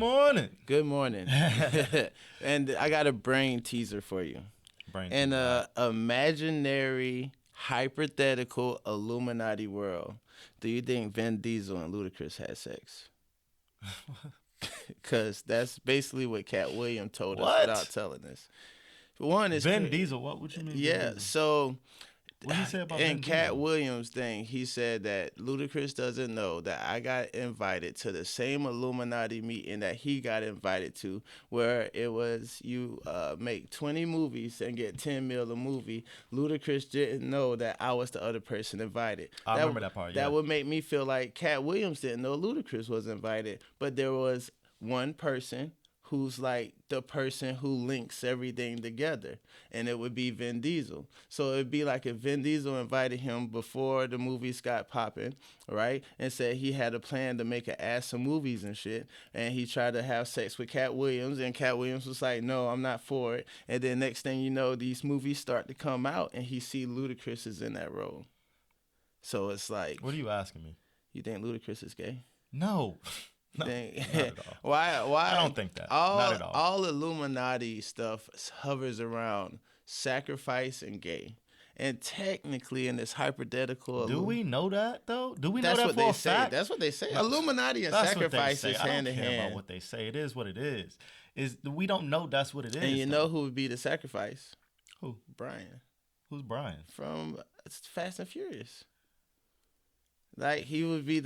morning. Good morning. And I got a brain teaser for you. In a imaginary, hypothetical Illuminati world, do you think Vin Diesel and Ludacris had sex? Because that's basically what Katt Williams told us without telling us. One is Vin Diesel. What you mean? Yeah, so what he say about in Vin Katt Diesel? Williams' thing, he said that Ludacris doesn't know that I got invited to the same Illuminati meeting that he got invited to, where it was you make 20 movies and get 10 mil a movie. Ludacris didn't know that I was the other person invited. I remember that part. Yeah. That would make me feel like Katt Williams didn't know Ludacris was invited, but there was one person who's like the person who links everything together, and it would be Vin Diesel. So it'd be like if Vin Diesel invited him before the movies got popping, right, and said he had a plan to make an ass of movies and shit, and he tried to have sex with Katt Williams, and Katt Williams was like, no, I'm not for it. And then next thing you know, these movies start to come out, and he see Ludacris is in that role. So it's like, what are you asking me? You think Ludacris is gay? No. No, not at all. Why? I don't think that. Not at all. All Illuminati stuff hovers around sacrifice and gay. And technically, in this hypothetical, do we know that though? Do we know that what for they a say. fact? That's what they say. Illuminati and sacrifice is hand in hand. I don't care about what they say. It is what it is. We don't know that's what it is. And you know who would be the sacrifice? Who? Brian. Who's Brian? From Fast and Furious. Like he would be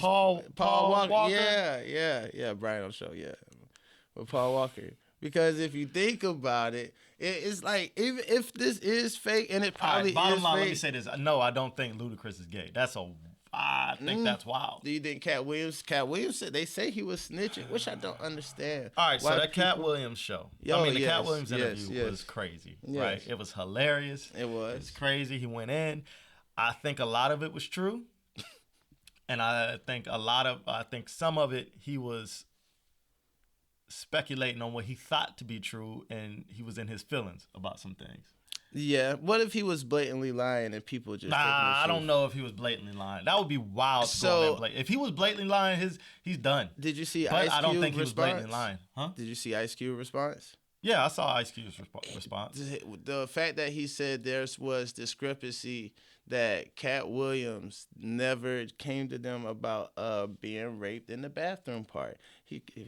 Paul Walker. Yeah. Brian on show, yeah, with Paul Walker. Because if you think about it, it's like if this is fake, and it probably bottom is line, fake. let me say this: no, I don't think Ludacris is gay. I think that's wild. Do you think Katt Williams said they say he was snitching, which I don't understand. All right, so that Katt Williams show. The Katt Williams interview was crazy, right? It was hilarious. It was crazy. He went in. I think a lot of it was true. And I think some of it he was speculating on what he thought to be true, and he was in his feelings about some things. Yeah. What if he was blatantly lying and people just? I don't know if he was blatantly lying. That would be wild. So if he was blatantly lying, he's done. Did you see Ice Cube? I don't think he was blatantly lying. Huh? Did you see Ice Cube response? Yeah, I saw Ice Cube's response. The fact that he said there was discrepancy that Katt Williams never came to them about being raped in the bathroom part.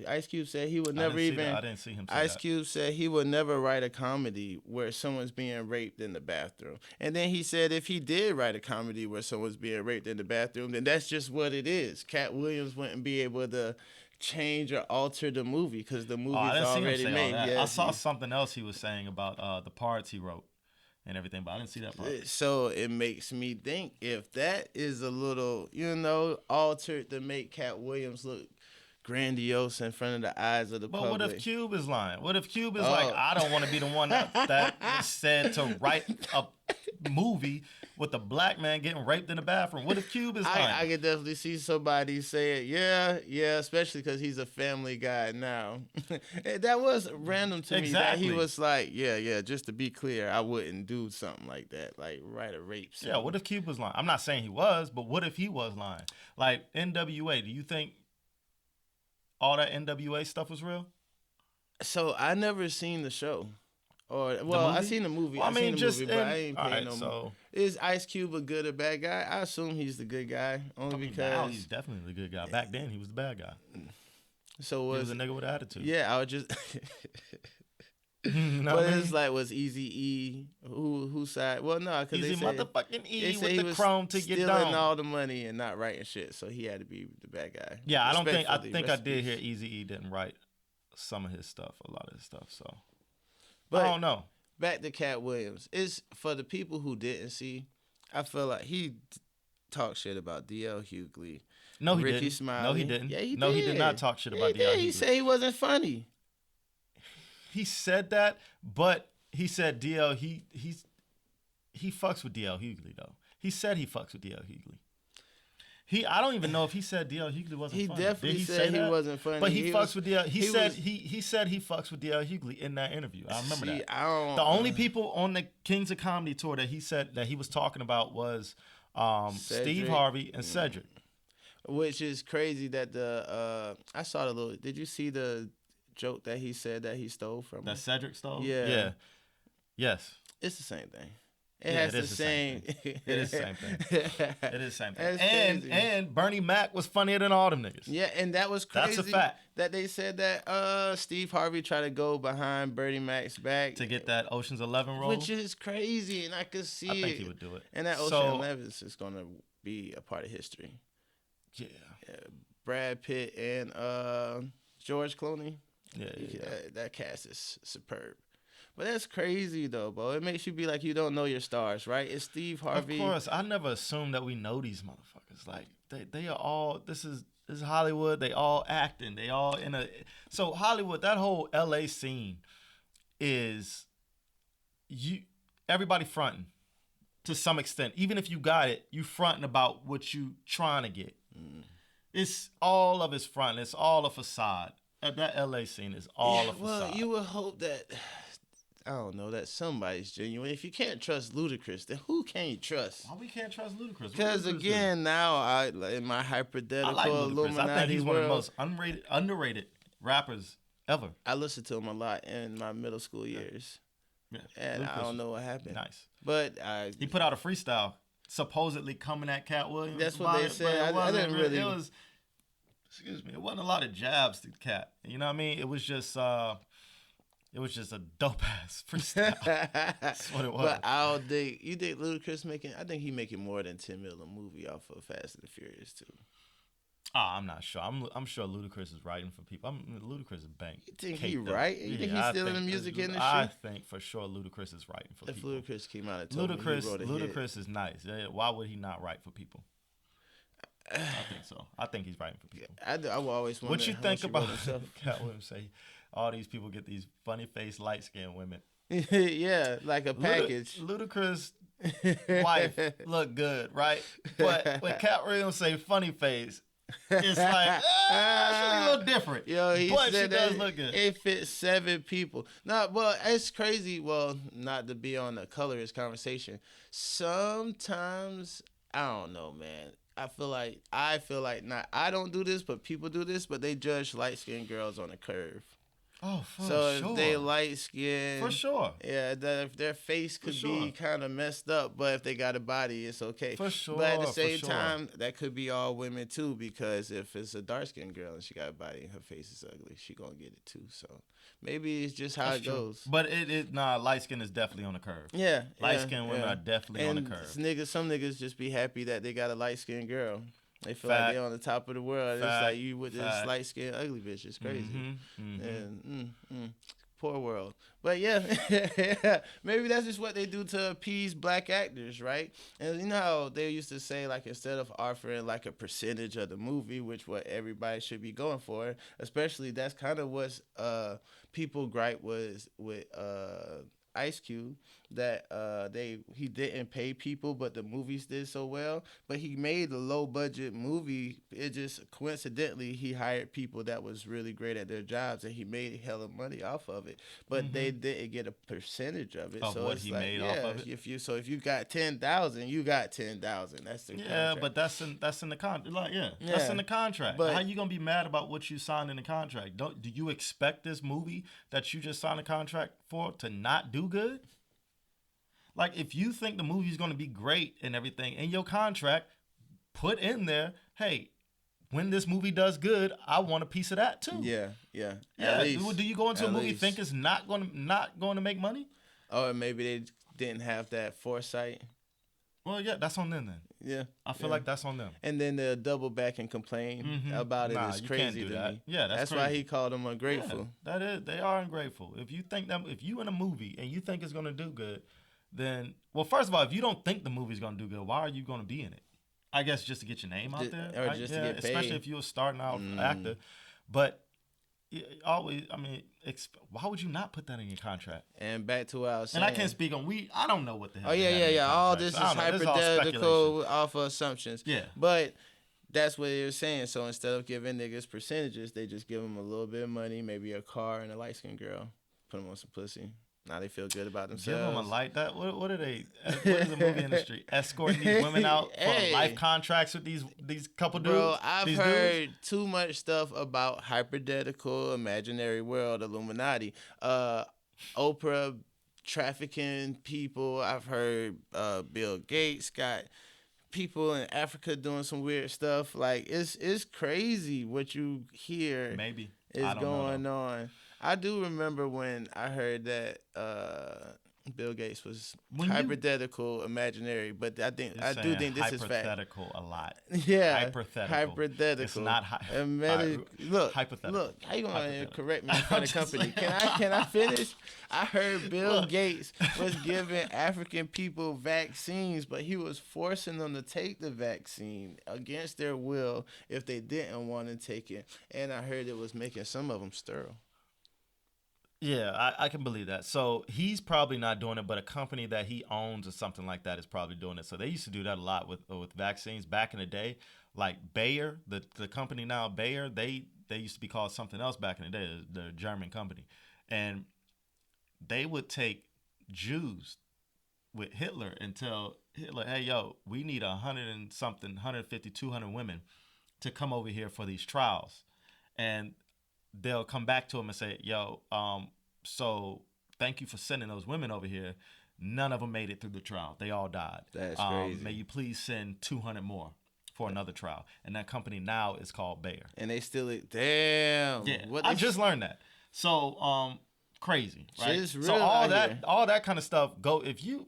Ice Cube said he would never I didn't see him say Ice Cube said he would never write a comedy where someone's being raped in the bathroom. And then he said if he did write a comedy where someone's being raped in the bathroom, then that's just what it is. Katt Williams wouldn't be able to change or alter the movie because the movie's already made. I saw something else he was saying about the parts he wrote and everything, but I didn't see that part. So it makes me think if that is a little, altered to make Katt Williams look grandiose in front of the eyes of the public. But what if Cube is lying? What if Cube is like, I don't want to be the one that said to write a movie with a black man getting raped in the bathroom? What if Cube is lying? I could definitely see somebody say it. Yeah, especially because he's a family guy now. That was random to me that he was like, yeah, just to be clear, I wouldn't do something like that, like write a rape scene. Yeah, what if Cube was lying? I'm not saying he was, but what if he was lying? Like NWA, do you think all that NWA stuff was real? So I never seen the show. I seen the movie. But I ain't paying no more. Is Ice Cube a good or bad guy? I assume he's the good guy, because now he's definitely the good guy. Back then he was the bad guy. So he was a nigga with an attitude. Yeah, I would just. It's like was Eazy-E whose side? Well, no, because they said motherfucking E they with the chrome to get down, stealing all the money and not writing shit, so he had to be the bad guy. Yeah, I think I did hear Eazy-E didn't write some of his stuff, a lot of his stuff. So, but I don't know. Back to Katt Williams. It's for the people who didn't see. I feel like he talked shit about D.L. Hughley. No, he Ricky didn't. Smiley. No, he didn't. Yeah, he no, did. He did not talk shit about D.L. Hughley. He said he wasn't funny. He said that, but he said D.L. He fucks with D.L. Hughley though. He said he fucks with D.L. Hughley. I don't even know if he said D.L. Hughley wasn't funny. He definitely said he wasn't funny. But he fucks with D.L. He said he fucks with D.L. Hughley in that interview. I remember that. The only people on the Kings of Comedy tour that he said that he was talking about was Steve Harvey and Cedric. Which is crazy that I saw the little. Did you see the joke that he said that he stole from That him? Cedric stole? Yeah. Yes. It's the same thing. It has the same. It is the same thing. It is the same thing. That's crazy. And Bernie Mac was funnier than all them niggas. Yeah, and that was crazy. That's a fact. That they said that Steve Harvey tried to go behind Bernie Mac's back To get that Ocean's 11 role. which is crazy, and I could see it. I think he would do it. And that Ocean 11 is going to be a part of history. Yeah. Brad Pitt and George Clooney. Yeah. That cast is superb. But that's crazy though, bro. It makes you be like you don't know your stars, right? It's Steve Harvey. Of course, I never assumed that we know these motherfuckers. Like they are all. This is Hollywood. They all acting. They all in a. So Hollywood, that whole LA scene, is everybody fronting to some extent. Even if you got it, you fronting about what you trying to get. It's all of it's fronting. It's all a facade. That LA scene is all a facade. Well, you would hope that. I don't know, that somebody's genuine. If you can't trust Ludacris, then who can you trust? Why we can't trust Ludacris? Because again, now in my hypothetical I like Ludacris. Illuminati I think he's world, one of the most underrated rappers ever. I listened to him a lot in my middle school years. Yeah. And Ludacris I don't know what happened. Nice. But he put out a freestyle supposedly coming at Katt Williams. That's what they said. I didn't really. It was, excuse me, it wasn't a lot of jabs to Katt. You know what I mean? It was just a dope ass freestyle. That's what it was. But you think Ludacris I think he making more than $10 million a movie off of Fast and the Furious too. I'm not sure. I'm sure Ludacris is writing for people. Ludacris is bank. You think he right? You think he's still in the music industry? I think for sure Ludacris is writing for people. If Ludacris came out and told me he wrote a hit. Ludacris is nice. Why would he not write for people? I think so. I think he's writing for people. I will always wonder what you how think much about he wrote Katt Williams say all these people get these funny faced light skinned women? Yeah, like a package. Ludacris wife look good, right? But when Katt Williams say funny face, it's like she's a little different. Yo, but she does look good. It fits 7 people. No, well, it's crazy. Well, not to be on the colorist conversation. Sometimes I don't know, man. I feel like not. I don't do this, but people do this. But they judge light skinned girls on a curve. Oh, for so sure. If they light skinned, for sure. Yeah, if their face could be kind of messed up, but if they got a body, it's okay. For sure. But at the same time, that could be all women too, because if it's a dark skinned girl and she got a body and her face is ugly, she gonna get it too. So maybe it's just how it goes. But light skin is definitely on the curve. Yeah, light skinned women are definitely on the curve. Some niggas just be happy that they got a light skinned girl. They feel like they're on the top of the world. It's like you with this light skinned ugly bitch. It's crazy. And poor world. But yeah, maybe that's just what they do to appease black actors, right? And you know how they used to say, like, instead of offering like a percentage of the movie, which what everybody should be going for, especially that's kind of what people gripe was with Ice Cube, that he didn't pay people, but the movies did so well. But he made a low budget movie. It just coincidentally he hired people that was really great at their jobs, and he made hella money off of it. But they didn't get a percentage of it. Of so what it's he like, made off of it. If you got 10,000, you got 10,000. That's the contract. But that's in the contract. That's in the contract. But how you gonna be mad about what you signed in the contract? Do you expect this movie that you just signed a contract for to not do good? Like, if you think the movie's going to be great and everything in your contract, put in there, hey, when this movie does good, I want a piece of that too. Yeah. Do you go into a movie think it's not going to make money? Or maybe they didn't have that foresight. Well, yeah, that's on them then. Yeah, I feel like that's on them. And then they'll double back and complain about it. It's crazy to me. Yeah, that's why he called them ungrateful. Yeah, that is, they are ungrateful. If you in a movie and you think it's going to do good, then, well, first of all, if you don't think the movie's going to do good, why are you going to be in it? I guess just to get your name out there. Or just to get paid. Especially if you're a starting out actor. But always, why would you not put that in your contract? And back to what I was saying. And I can't speak on, I don't know what the hell. Oh, yeah. All this is hypothetical off of assumptions. Yeah. But that's what they were saying. So instead of giving niggas percentages, they just give them a little bit of money, maybe a car and a light-skinned girl. Put them on some pussy. Now they feel good about Give them a themselves. light. That what are they? What is the movie industry escorting these women out for life contracts with these couple dudes? Bro, I've these heard dudes? too much stuff about hypothetical, imaginary world, Illuminati, Oprah trafficking people. I've heard Bill Gates got people in Africa doing some weird stuff. Like it's crazy what you hear Maybe is I don't going know, on. I do remember when I heard that Bill Gates was hypothetical, imaginary, but I do think this is fact. Hypothetical a lot. Yeah, hypothetical. It's not hypothetical. Look, how you gonna correct me in front of company? Can I finish? I heard Bill Gates was giving African people vaccines, but he was forcing them to take the vaccine against their will if they didn't want to take it, and I heard it was making some of them sterile. Yeah, I can believe that. So he's probably not doing it, but a company that he owns or something like that is probably doing it. So they used to do that a lot with vaccines back in the day. Like Bayer, the company now Bayer, they used to be called something else back in the day, the German company, and they would take Jews with Hitler and tell Hitler, hey yo, we need 100 and something, 150, 200 women to come over here for these trials, and they'll come back to him and say, yo, so thank you for sending those women over here. None of them made it through the trial. They all died. That's crazy. May you please send 200 more for another trial. And that company now is called Bayer. And they still, damn. Yeah, I just learned that. So, crazy, right? Real so all that kind of stuff if you,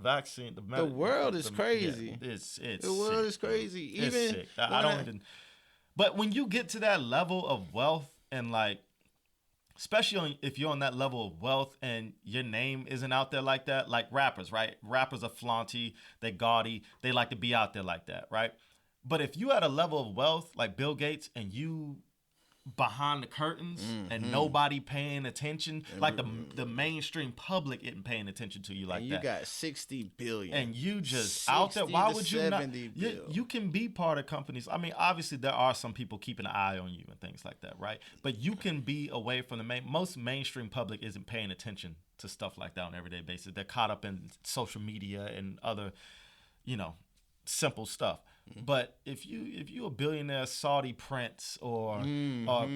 vaccine. The world is crazy. Yeah, it's the world is crazy. It's sick. I don't even. But when you get to that level of wealth and like, especially if you're on that level of wealth and your name isn't out there like that, like rappers, right? Rappers are flaunty, they gaudy, they like to be out there like that, right? But if you at a level of wealth like Bill Gates and you behind the curtains and nobody paying attention, like the mainstream public isn't paying attention to you like and that. You got 60 billion. And you just out there. Why would you not? You can be part of companies. I mean, obviously there are some people keeping an eye on you and things like that, right? But you can be away from most mainstream public isn't paying attention to stuff like that on an everyday basis. They're caught up in social media and other, simple stuff. But if you a billionaire Saudi prince or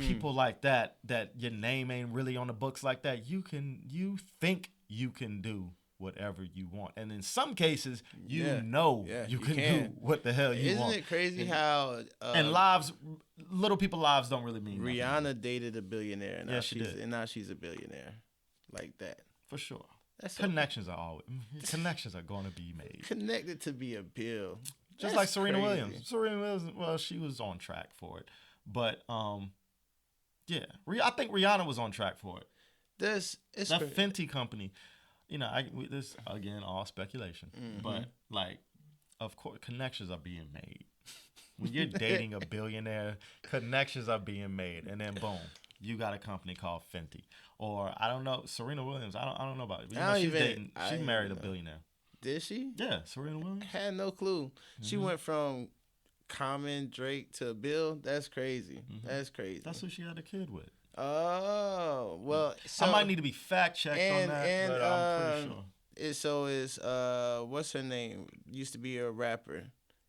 people like that your name ain't really on the books like that, you think you can do whatever you want, and in some cases you can do what the hell you want. Isn't it crazy how and little people's lives don't really mean Rihanna nothing. Dated a billionaire, and now she's a billionaire, like that for sure. That's connections are going to be made. Connected to be a bill. Just like Serena Williams. Serena Williams, well, she was on track for it. But, yeah. I think Rihanna was on track for it. That Fenty company, this, again, all speculation. But, like, of course, connections are being made. When you're dating a billionaire, connections are being made. And then, boom, you got a company called Fenty. Or, I don't know, Serena Williams, I don't know about it. But she married a billionaire. Did she? Yeah, Serena Williams. Had no clue. Mm-hmm. She went from Common, Drake to Bill. That's crazy. Mm-hmm. That's crazy. That's who she had a kid with. Oh, well. So, I might need to be fact checked on that, but I'm pretty sure. What's her name? Used to be a rapper.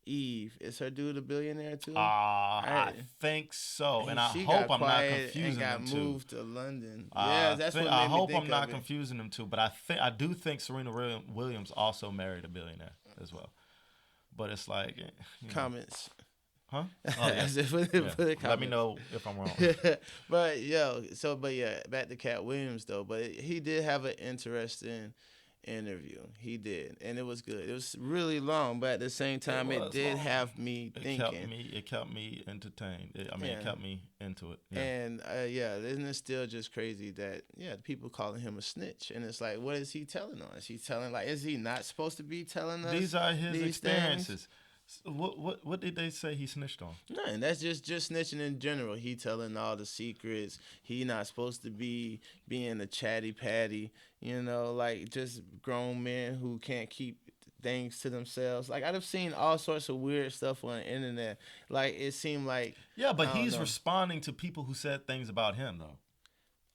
Eve. Is her dude a billionaire too? I think so, and I hope I'm not confusing them two. Got moved to London. Yeah, that's what made me think of it. I hope I'm not confusing them two, but I do think Serena Williams also married a billionaire as well. But it's like comments. Huh? Oh, yeah. Let me know if I'm wrong. But back to Katt Williams though. But he did have an interesting interview. He did, and it was good. It was really long, but at the same time, it did have me thinking. It kept me entertained. It kept me into it. Yeah. And isn't it still just crazy that people calling him a snitch, and it's like, what is he telling on? Is he telling is he not supposed to be telling us? These are his experiences. Things? What did they say he snitched on? Nothing. That's just snitching in general. He telling all the secrets. He not supposed to be being a chatty patty. Like just grown men who can't keep things to themselves. Like I've seen all sorts of weird stuff on the internet. Like it seemed like but he's responding to people who said things about him though.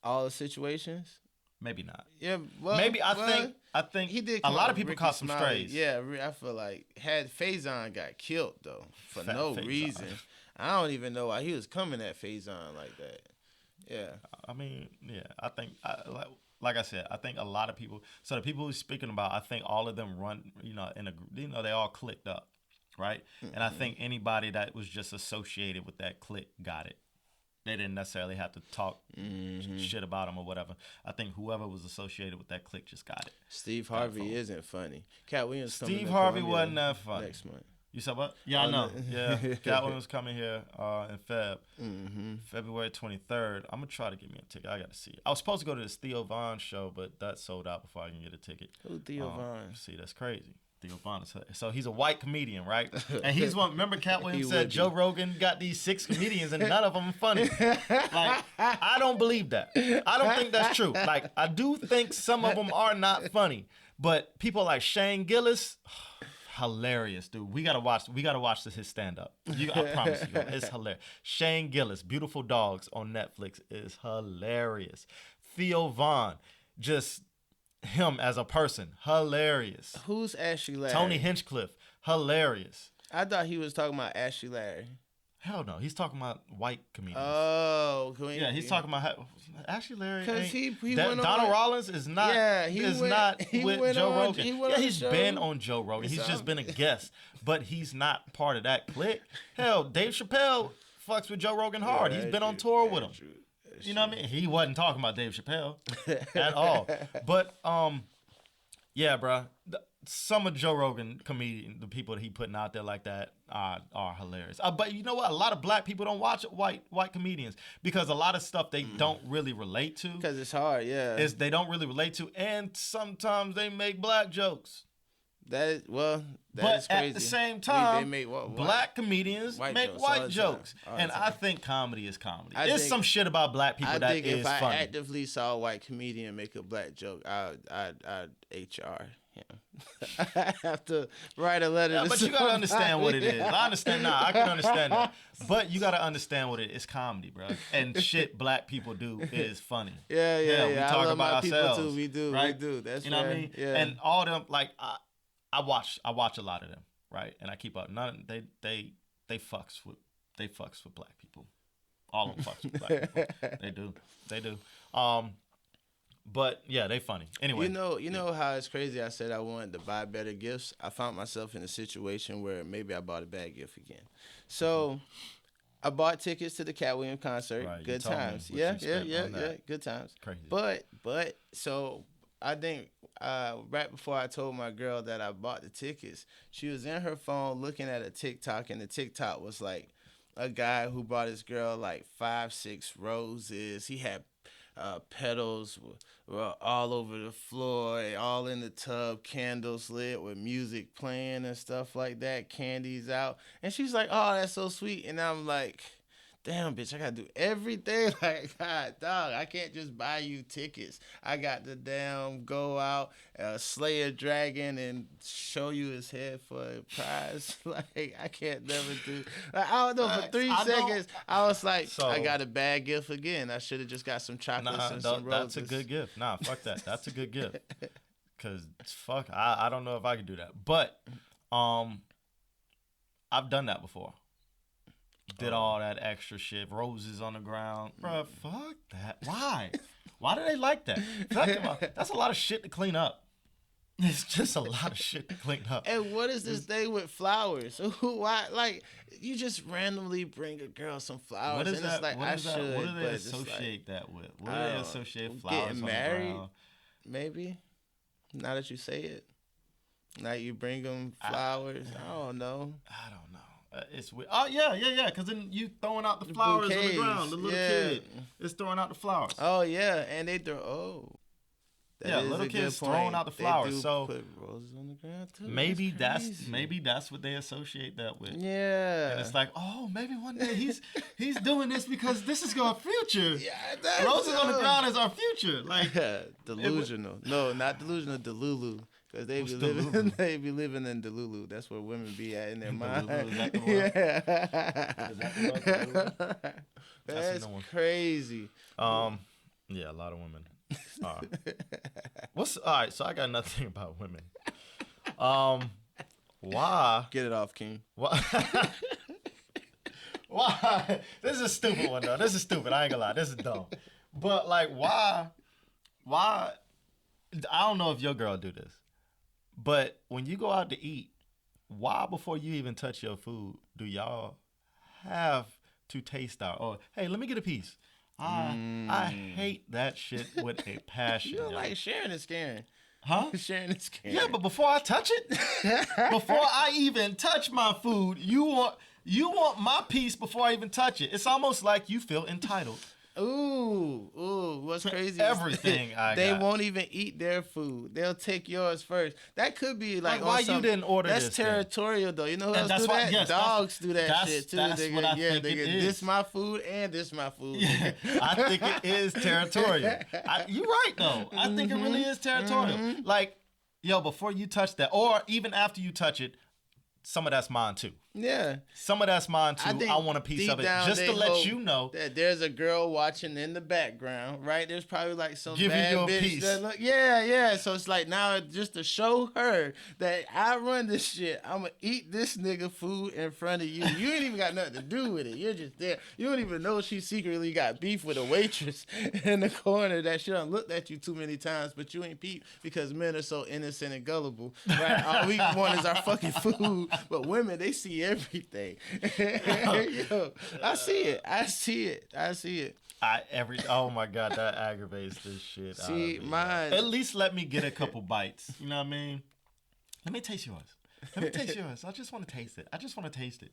All the situations. Maybe not. Yeah, well, Maybe I think he did. a lot of with people Ricky caught some Smiley. strays. Yeah, I feel like had Faison got killed though for Fat no Faison. reason. I don't even know why he was coming at Faison like that. Yeah. I mean, yeah, I think, like I said, I think a lot of people. So the people who's speaking about, I think all of them run, they all clicked up, right? Mm-hmm. And I think anybody that was just associated with that clique got it. They didn't necessarily have to talk shit about them or whatever. I think whoever was associated with that clique just got it. Steve Harvey isn't funny. Katt Williams. Steve Harvey wasn't that funny. Next month. You said what? Yeah, I know. Yeah, Katt Williams coming here in February 23rd. I'm gonna try to get me a ticket. I got to see it. I was supposed to go to this Theo Von show, but that sold out before I can get a ticket. Who's Theo Von? See, that's crazy. Theo Von. So he's a white comedian, right? And he's one. Remember, Katt Williams said Joe Rogan got these 6 comedians and none of them are funny. Like, I don't believe that. I don't think that's true. Like, I do think some of them are not funny, but people like Shane Gillis. Hilarious, dude. We gotta watch his stand up. I promise you, it's hilarious. Shane Gillis, Beautiful Dogs on Netflix is hilarious. Theo Von, just him as a person, hilarious. Who's Ashley Larry? Tony Hinchcliffe, hilarious. I thought he was talking about Ashley Larry. Hell no, he's talking about white comedians. Oh, yeah, he's talking about Ashley Larry. Because he went Donald Rollins is not. Yeah, he is not with Joe Rogan. He's been on Joe Rogan. He's just been a guest, but he's not part of that clique. Hell, Dave Chappelle fucks with Joe Rogan hard. He's been on tour with him. You know what I mean? He wasn't talking about Dave Chappelle at all. But yeah, bro. Some of Joe Rogan the people that he putting out there like that are hilarious. But you know what? A lot of black people don't watch white comedians because a lot of stuff they don't really relate to. Because it's hard, yeah. They don't really relate to, and sometimes they make black jokes. That is crazy. At the same time, they make black comedians make white jokes. And I think comedy is comedy. There's some shit about black people that is funny. I think if I actively saw a white comedian make a black joke, I'd HR him. I have to write a letter. Yeah, but you gotta understand what it is. I understand now. I can understand that. But you gotta understand what it is. It's comedy, bro. And shit black people do is funny. Yeah. We talk about ourselves. Too. We do. That's you know what I mean. Yeah. And all them like I watch a lot of them, right? And I keep up. They fucks with black people. All of them fucks with black people. They do. But yeah, they funny. Anyway, you know how it's crazy. I said I wanted to buy better gifts. I found myself in a situation where maybe I bought a bad gift again. So I bought tickets to the Katt Williams concert. Right, good times. Yeah. Good times. Crazy. But so I think right before I told my girl that I bought the tickets, she was in her phone looking at a TikTok, and the TikTok was like a guy who brought his girl like 5-6 roses. He had petals were all over the floor, all in the tub, candles lit with music playing and stuff like that, candies out. And she's like, oh, that's so sweet. And I'm like, damn, bitch, I got to do everything. Like, God, dog, I can't just buy you tickets. I got to damn go out, slay a dragon, and show you his head for a prize. Like, I can't never do. Like, I don't know, for 3 seconds, I was like, I got a bad gift again. I should have just got some chocolates and some roses. That's a good gift. Nah, fuck that. That's a good gift. Because, fuck, I don't know if I could do that. But I've done that before. Did all that extra shit, roses on the ground. Bruh, fuck that. Why? Why do they like that? That's a lot of shit to clean up. It's just a lot of shit to clean up. And what is this thing with flowers? Why? Like, you just randomly bring a girl some flowers. What is that? It's like, what do they associate that with? What do they associate flowers getting married, on the ground? Maybe. Now that you say it. Now you bring them flowers. I don't know. I don't know. It's weird. Oh yeah. Because then you throwing out the flowers on the ground. The little kid is throwing out the flowers. Oh yeah, and they throw. Oh, little kids throwing out the flowers. They so put roses on the ground too. Maybe that's what they associate that with. Yeah, and it's like, oh, maybe one day he's doing this because this is our future. Yeah, roses on the ground is our future. Like delusional. No, not delusional. Delulu. Because they be living in Delulu. That's where women be at in their mind. Delulu, is that the one? Yeah. Is that the one? That's crazy. Yeah, a lot of women All right? So I got nothing about women. Why? Get it off, King. Why? Why? This is a stupid one though. This is stupid. I ain't gonna lie. This is dumb. But like, why? I don't know if your girl do this, but when you go out to eat, why before you even touch your food do y'all have to taste out? Or hey, let me get a piece. I hate that shit with a passion. You don't like sharing and scaring. Huh? Sharing and scaring. Yeah, but before I touch it, before I even touch my food, you want my piece before I even touch it. It's almost like you feel entitled. Ooh, what's crazy? Everything they won't even eat their food. They'll take yours first. That could be like why you didn't order that's this? That's territorial though. You know who else that's do that? Yes, dogs do that shit too. That's what I think it is. This my food and this my food. Yeah, I think it is territorial. You're right though. I think it really is territorial. Like, yo, before you touch that, or even after you touch it, some of that's mine too. Yeah. Some of that's mine too. I want a piece of it just to let you know that there's a girl watching in the background, right? There's probably like some giving bad you a bitch piece. That look, yeah. So it's like now just to show her that I run this shit, I'm gonna eat this nigga food in front of you. You ain't even got nothing to do with it. You're just there. You don't even know she secretly got beef with a waitress in the corner that she done looked at you too many times, but you ain't peep because men are so innocent and gullible, right? All we want is our fucking food, but women, they see everything. Yo, I see it. Oh my God, that aggravates this shit. See, mine. At least let me get a couple bites. You know what I mean? Let me taste yours. I just want to taste it.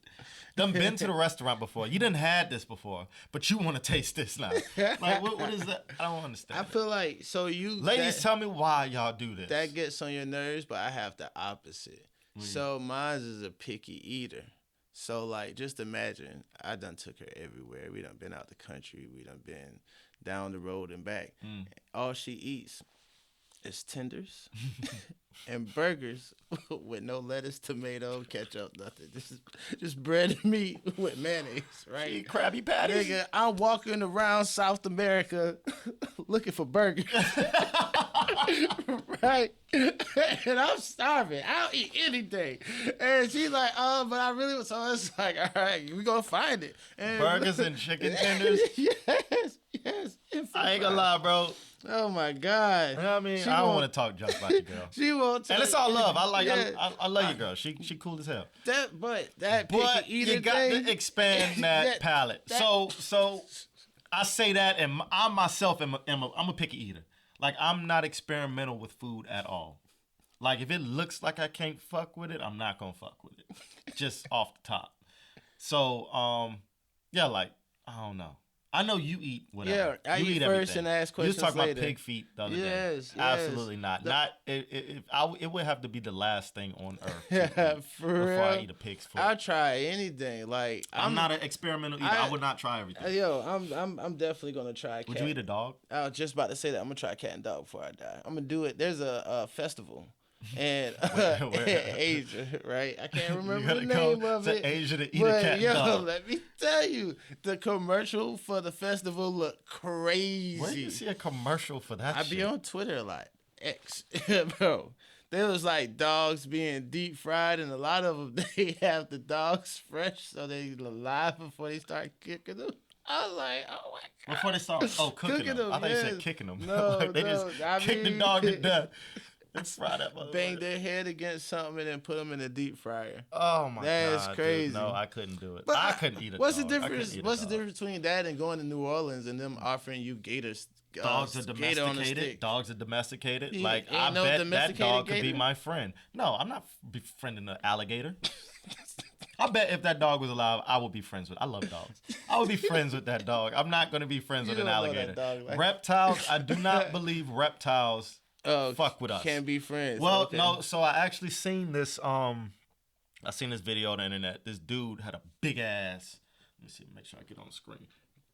Done been to the restaurant before. You done had this before, but you want to taste this now. Like, what is that? I don't understand. I feel like, so you... Ladies, tell me why y'all do this. That gets on your nerves, but I have the opposite. So mine is a picky eater. So, like, just imagine, I done took her everywhere. We done been out the country. We done been down the road and back. All she eats is tenders and burgers with no lettuce, tomato, ketchup, nothing. Just bread and meat with mayonnaise, right? She eat Krabby Patties. Nigga, I'm walking around South America looking for burgers. Right? And I'm starving. I'll eat anything. And she's like, oh, but I really... So it's like, all right, we gonna find it. And burgers and chicken tenders? Yes. I ain't gonna lie, bro. Oh, my God. You know what I mean? I don't want to talk junk about your girl. She won't. And it's all love. I love your girl. She cool as hell. But you got to expand that palate. So I say that, and I myself I'm a picky eater. Like, I'm not experimental with food at all. Like, if it looks like I can't fuck with it, I'm not gonna fuck with it. Just off the top. So, yeah, like, I don't know. I know you eat whatever. Yeah, I you eat first everything. and ask questions later. You was talking later. about pig feet the other day. Yes. Absolutely not. It would have to be the last thing on earth before I eat a pig's foot. I'll try anything. Like, I'm not an experimental eater. I would not try everything. Yo, I'm definitely gonna try cat. Would you eat a dog? I was just about to say that. I'm gonna try cat and dog before I die. I'm gonna do it. There's a festival. And Asia, right? I can't remember the name of it. Asia to eat a cat and dog. Let me tell you, the commercial for the festival looked crazy. Where do you see a commercial for that? I be on Twitter a lot. X, bro. There was like dogs being deep fried, and a lot of them they have the dogs fresh, so they alive before they start cooking them. I was like, oh my God. Before they start cooking them. I thought you said kicking them. No, like they just kick the dog to death. And fry that motherfucker. Bang their head against something and then put them in a deep fryer. Oh my God, that's crazy. Dude. No, I couldn't do it. But I couldn't eat a what's dog. The difference? What's the difference between that and going to New Orleans and them offering you gators? Dogs are domesticated. Dogs are domesticated. Yeah, like I bet that dog could be my friend. No, I'm not befriending an alligator. I bet if that dog was alive, I would be friends with. I love dogs. I would be friends with that dog. I'm not going to be friends with an alligator. Reptiles. I do not believe reptiles. Fuck with us. Can't be friends. Well, no. So I actually seen this. I seen this video on the internet. This dude had a big ass. Let me see. Make sure I get on the screen.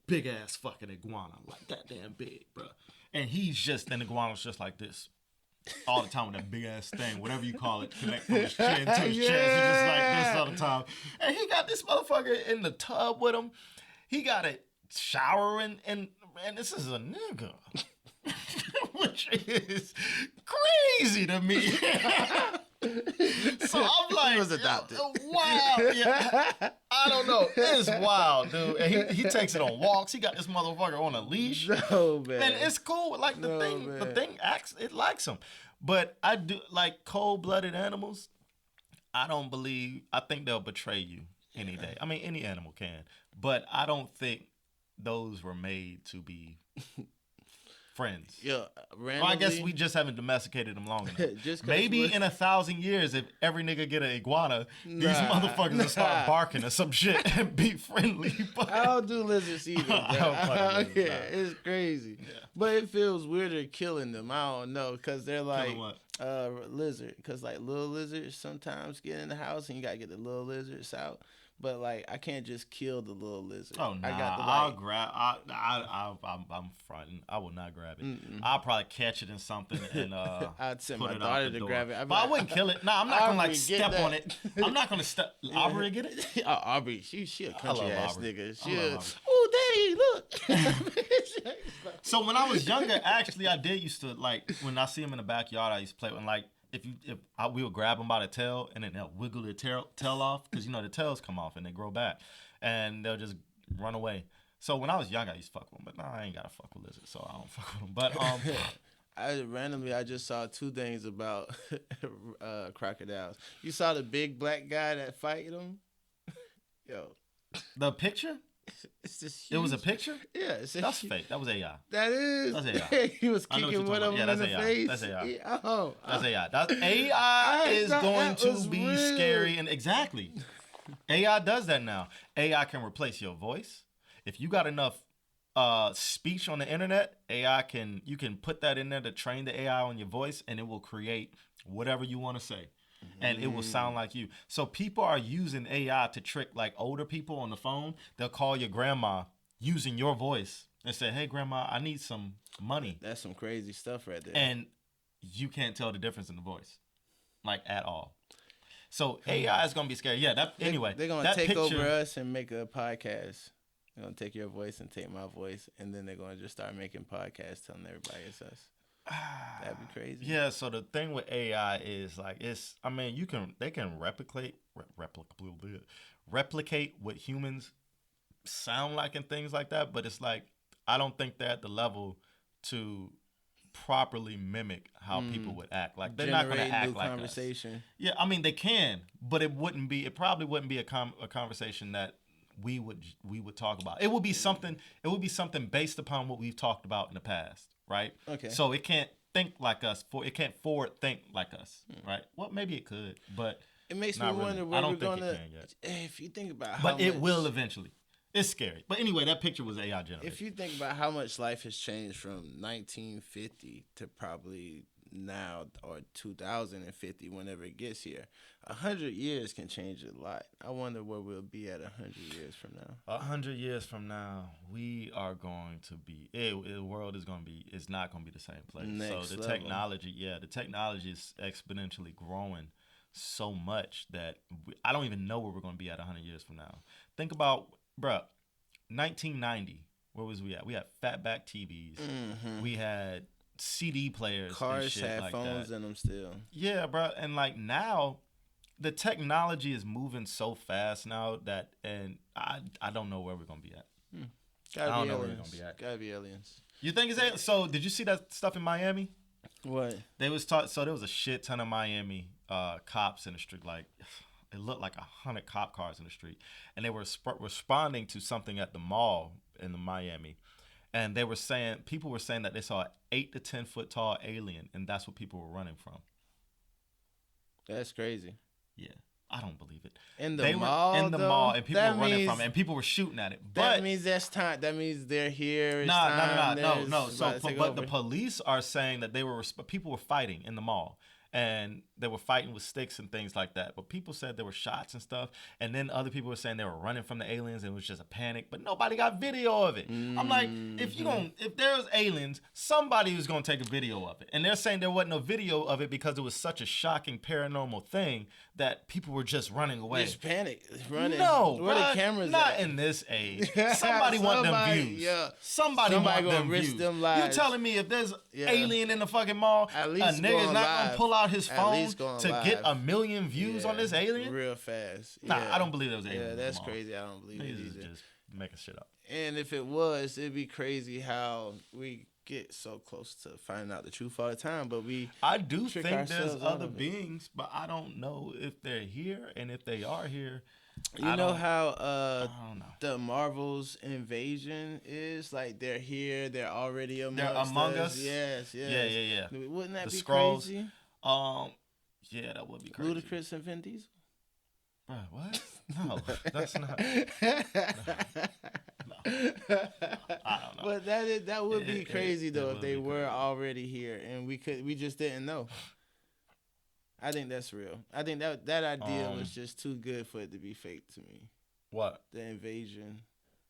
Big ass fucking iguana, like that damn big, bro. And the iguana's just like this all the time with that big ass thing, whatever you call it, connect from his chin to his chest. He's just like this all the time. And he got this motherfucker in the tub with him. He got it showering, and this is a nigga. which is crazy to me. So I'm like, he was adopted. Wow. Yeah. I don't know. It's wild, dude. And he takes it on walks. He got this motherfucker on a leash. No, man. And it's cool. Like the thing acts, it likes him. But I do like cold-blooded animals. I think they'll betray you any day. I mean, any animal can. But I don't think those were made to be friends. Yeah, randomly, well, I guess we just haven't domesticated them long enough. Just maybe in 1,000 years, if every nigga get an iguana, these motherfuckers will start barking or some shit and be friendly. But I don't do lizards either. It's crazy. Yeah. But it feels weirder killing them. I don't know, because they're like lizard. Because like little lizards sometimes get in the house and you got to get the little lizards out. But like, I can't just kill the little lizard. Oh no! I'll grab. I'm fronting. I will not grab it. I'll probably catch it in something and I'd send put my it daughter out the to door. grab it. But I wouldn't kill it. No, I'm not gonna like step that. on it. I'm not gonna step. Aubrey get it? Aubrey, she a country ass Aubrey. nigga. Oh, daddy, look. So when I was younger, actually, I did used to like when I see him in the backyard. I used to play with like. We would grab them by the tail and then they'll wiggle their tail off because the tails come off and they grow back and they'll just run away. So when I was young, I used to fuck with them, but nah, I ain't gotta fuck with lizards, so I don't fuck with them. But I just saw two things about crocodiles. You saw the big black guy that fight them? Yo, the picture. It's just huge. It was a picture? Yeah. That's fake. That was AI. That is. That's AI. He was kicking one of them in the face. That's AI. Yeah, that's AI. AI is going to be real. Scary. And exactly. AI does that now. AI can replace your voice. If you got enough speech on the internet, you can put that in there to train the AI on your voice and it will create whatever you want to say. And it will sound like you. So people are using AI to trick like older people on the phone. They'll call your grandma using your voice and say, "Hey, grandma, I need some money." That's some crazy stuff right there. And you can't tell the difference in the voice, like at all. So AI is gonna be scary. Yeah. They're gonna take over us and make a podcast. They're gonna take your voice and take my voice, and then they're gonna just start making podcasts telling everybody it's us. That'd be crazy. Yeah, so the thing with AI is like they can replicate what humans sound like and things like that, but it's like I don't think they're at the level to properly mimic how people would act. Like they're not going to act like conversation. Us. Yeah, I mean they can, but it probably wouldn't be a conversation that we would talk about. It would be something based upon what we've talked about in the past. Right. Okay. So it can't think like us. It can't forward think like us. Right. Well, maybe it could, but it makes me wonder where we're going to. If you think about how, it will eventually. It's scary. But anyway, that picture was AI generated. If you think about how much life has changed from 1950 to probably now or 2050, whenever it gets here, 100 years can change a lot. I wonder where we'll be at 100 years from now. 100 years from now, we are going to be. The world is not going to be the same place. So the technology is exponentially growing so much that I don't even know where we're going to be at 100 years from now. Think about, bruh, 1990. Where was we at? We had fatback TVs. Mm-hmm. We had CD players. Cars and shit had like phones that. In them still. Yeah, bro. And like now, the technology is moving so fast now that, and I don't know where we're gonna be at. I don't know where we're gonna be at. Gotta be aliens. You think it's aliens? So did you see that stuff in Miami? What? So there was a shit ton of Miami cops in the street. Like it looked like 100 cop cars in the street, and they were responding to something at the mall in Miami. And people were saying that they saw an 8 to 10 foot tall alien, and that's what people were running from. That's crazy. Yeah, I don't believe it. In the mall, and people were running from it, and people were shooting at it. That means that's time. That means they're here. No. So, but the police are saying that people were fighting in the mall, and they were fighting with sticks and things like that. But people said there were shots and stuff, and then other people were saying they were running from the aliens and it was just a panic. But nobody got video of it. I'm like, if there's aliens, somebody was gonna take a video of it. And they're saying there wasn't a video of it because it was such a shocking paranormal thing that people were just running away. Just panic, running. No, where the cameras not at? in this age. Somebody want them views. Yeah. Somebody want gonna them risk views. them lives. You telling me if there's alien in the fucking mall, At a least nigga's going not live. gonna pull out his At phone least going to live. get 1 million views on this alien? real fast. Nah, Yeah. I don't believe there was aliens. Yeah, in the that's mall. crazy. I don't believe it Niggas is either. just making shit up. And if it was, it'd be crazy how we get so close to finding out the truth all the time. But I do trick think there's ourselves out other of it. beings, but I don't know if they're here, and if they are here, you know how I don't know. the Marvel's invasion is? Like, they're here, they're already among us? Yes, yes. Yeah. Wouldn't that The be Skrulls. crazy? Yeah, that would be crazy. Ludacris and Vin Diesel? Bro, what? No, that's not. I don't know. But that would be crazy it though would if they be were crazy. already here and we just didn't know. I think that's real. I think that idea was just too good for it to be fake to me. What? The invasion,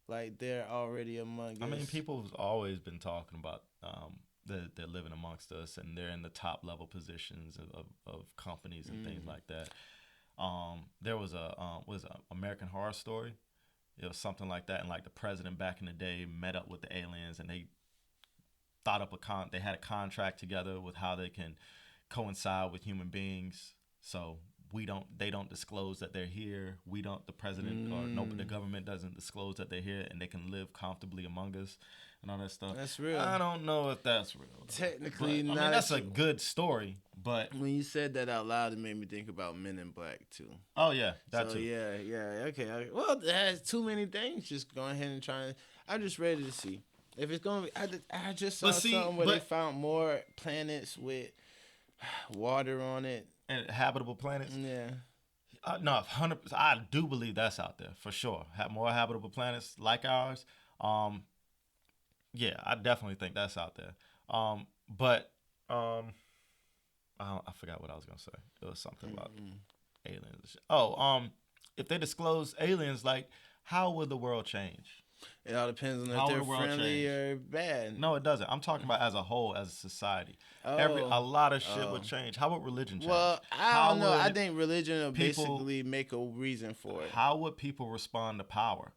like they're already among us. I mean, people have always been talking about they're living amongst us and they're in the top level positions of companies and things like that. There was a American Horror Story. It was something like that, and like the president back in the day met up with the aliens, and they thought up they had a contract together with how they can coincide with human beings. So they don't disclose that they're here. The president or the government doesn't disclose that they're here, and they can live comfortably among us and all that stuff. That's real. I don't know if that's real. Technically, but, not. I mean, that's a good story, but When you said that out loud, it made me think about Men in Black too. oh yeah, that So too. yeah, okay. Well, it has too many things. Just go ahead and try. I'm just ready to see if it's gonna be. I just saw something where they found more planets with water on it. And habitable planets. Yeah. No, 100%. I do believe that's out there for sure. Have more habitable planets like ours. Yeah, I definitely think that's out there. But I forgot what I was gonna say. It was something about aliens. Oh, if they disclose aliens, like, how would the world change? It all depends on How if would they're the world friendly change? or bad. No, it doesn't. I'm talking about as a whole, as a society. Oh. A lot of shit would change. How would religion change? Well, I How don't know. I would think religion will people- basically make a reason for it. How would people respond to power?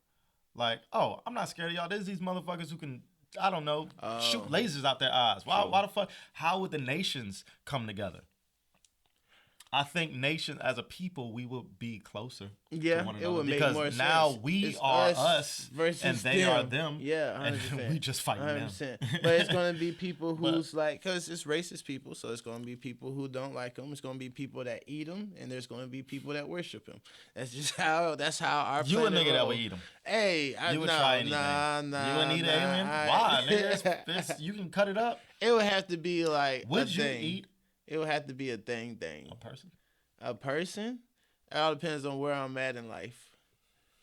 Like, oh, I'm not scared of y'all. There's these motherfuckers who can, I don't know, shoot lasers out their eyes. Why the fuck? How would the nations come together? I think nation as a people, we would be closer. Yeah, to one it another would make because more sense. now we It's are us versus and they are them. Yeah, 100%. And we just fighting them. 100%. But it's going to be people who's like, because it's racist people, so it's going to be people who don't like them. It's going to be people that eat them, and there's going to be people that worship them. That's how our You a planet nigga that roll. would eat them. Hey, You would try anything. Nah. You wouldn't eat an alien? Why, nigga? You can cut it up. It would have to be like Would a you thing. eat It would have to be a thing. a person? A person? It all depends on where I'm at in life.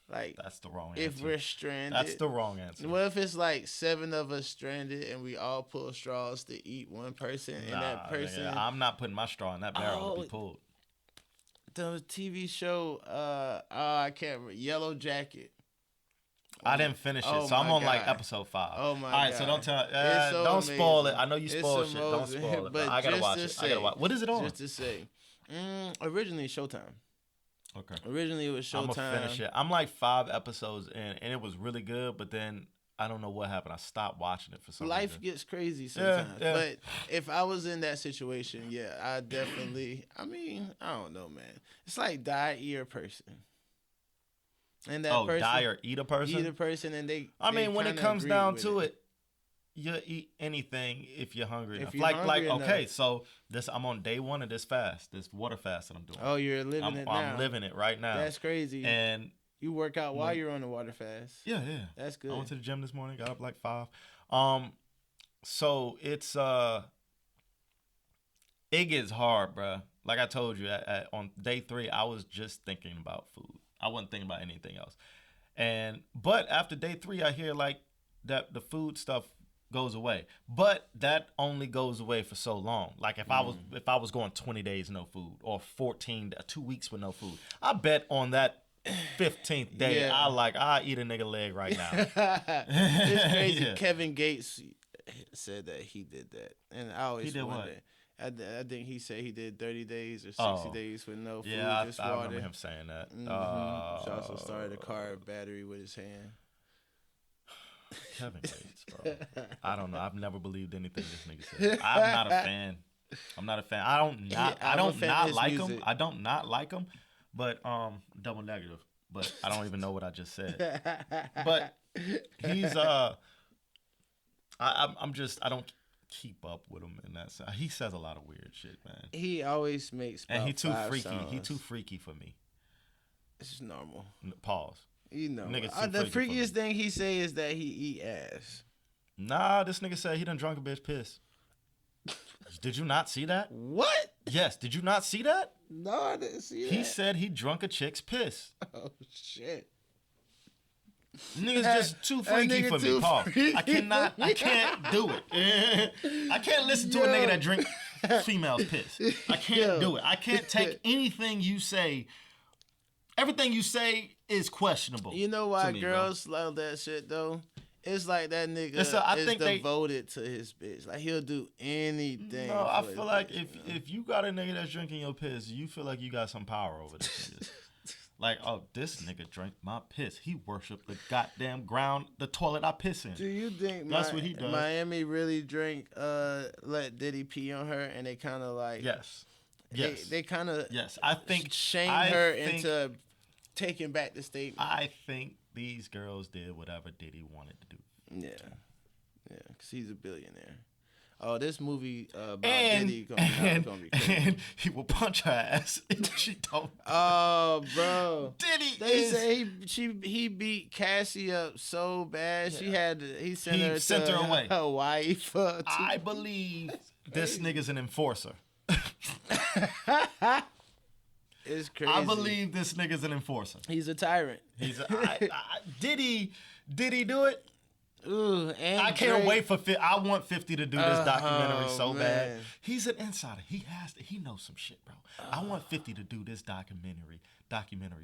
Like, That's the wrong answer. if we're stranded. That's the wrong answer. What if it's like 7 of us stranded and we all pull straws to eat one person and that person? Nigga, I'm not putting my straw in that barrel to be pulled. The TV show, I can't remember, Yellow Jacket. I didn't finish it, Oh so I'm my on like God. episode 5. Oh my All right, God. so don't tell. It's so don't spoil it. amazing. I know you It's spoil shit. Don't amazing. spoil it. But I gotta just watch to it. I gotta say- watch. What is it on? Just to say, originally Showtime. Okay. Originally it was Showtime. I'm gonna finish it. I'm like 5 episodes in, and it was really good. But then I don't know what happened. I stopped watching it for some Life reason. gets crazy sometimes. yeah. But if I was in that situation, yeah, I definitely. I mean, I don't know, man. It's like die, eat a person. And that person die or eat a person? eat a person, and they. I they mean, when it kinda comes agree down with to it, you eat anything if you're hungry If enough. you're Like, hungry okay, enough. so I'm on day 1 of this fast, this water fast that I'm doing. Oh, you're living it now. I'm living it right now. That's crazy. And you work out while you're on the water fast. yeah. That's good. I went to the gym this morning, got up like 5. So it's it gets hard, bruh. Like I told you, on day 3, I was just thinking about food. I wasn't thinking about anything else. But after day 3, I hear like that the food stuff goes away. But that only goes away for so long. Like if I was going 20 days no food or 2 weeks with no food, I bet on that 15th day I eat a nigga leg right now. It's crazy. Yeah. Kevin Gates said that he did that, and I always He did wonder. what? I think he said he did 30 days or 60 days with no food, Yeah, just I water. remember him saying that. He also started a car battery with his hand. Kevin Gates, bro. I don't know. I've never believed anything this nigga said. I'm not a fan. I don't not like him. I don't not like him. But double negative. But I don't even know what I just said. But he's I don't keep up with him in that sense. He says a lot of weird shit, man. He always makes and he too freaky. Songs. He too freaky for me. It's just normal. Pause. You know, Nigga the freakiest thing he say is that he eat ass. Nah, this nigga said he done drunk a bitch piss. Did you not see that? What? Yes. Did you not see that? No, I didn't see that. He said he drunk a chick's piss. Oh shit. Nigga's just too freaky for me, Paul. I can't do it. I can't listen to a nigga that drink females piss. I can't do it. I can't take anything you say. Everything you say is questionable. You know why girls love that shit though? It's like that nigga is devoted to his bitch. Like he'll do anything. No, I feel like if you got a nigga that's drinking your piss, you feel like you got some power over this nigga. Like, oh, this nigga drank my piss. He worshiped the goddamn ground, the toilet I piss in. Do you think that's what he does? Miami really drank, let Diddy pee on her, and they kind of like yes. They kind of I think shamed her into taking back the statement. I think these girls did whatever Diddy wanted to do. Yeah, because he's a billionaire. Oh, this movie about Diddy gonna be crazy. And he will punch her ass if she don't. Oh, bro. Diddy say he beat Cassie up so bad. Yeah. He sent her away. Hawaii for I believe this nigga's an enforcer. It's crazy. I believe this nigga's an enforcer. He's a tyrant. Did he do it? Ooh, and I can't wait for 50. I want 50 to do this documentary so man. bad. He's an insider. He knows some shit, bro. I want 50 to do this documentary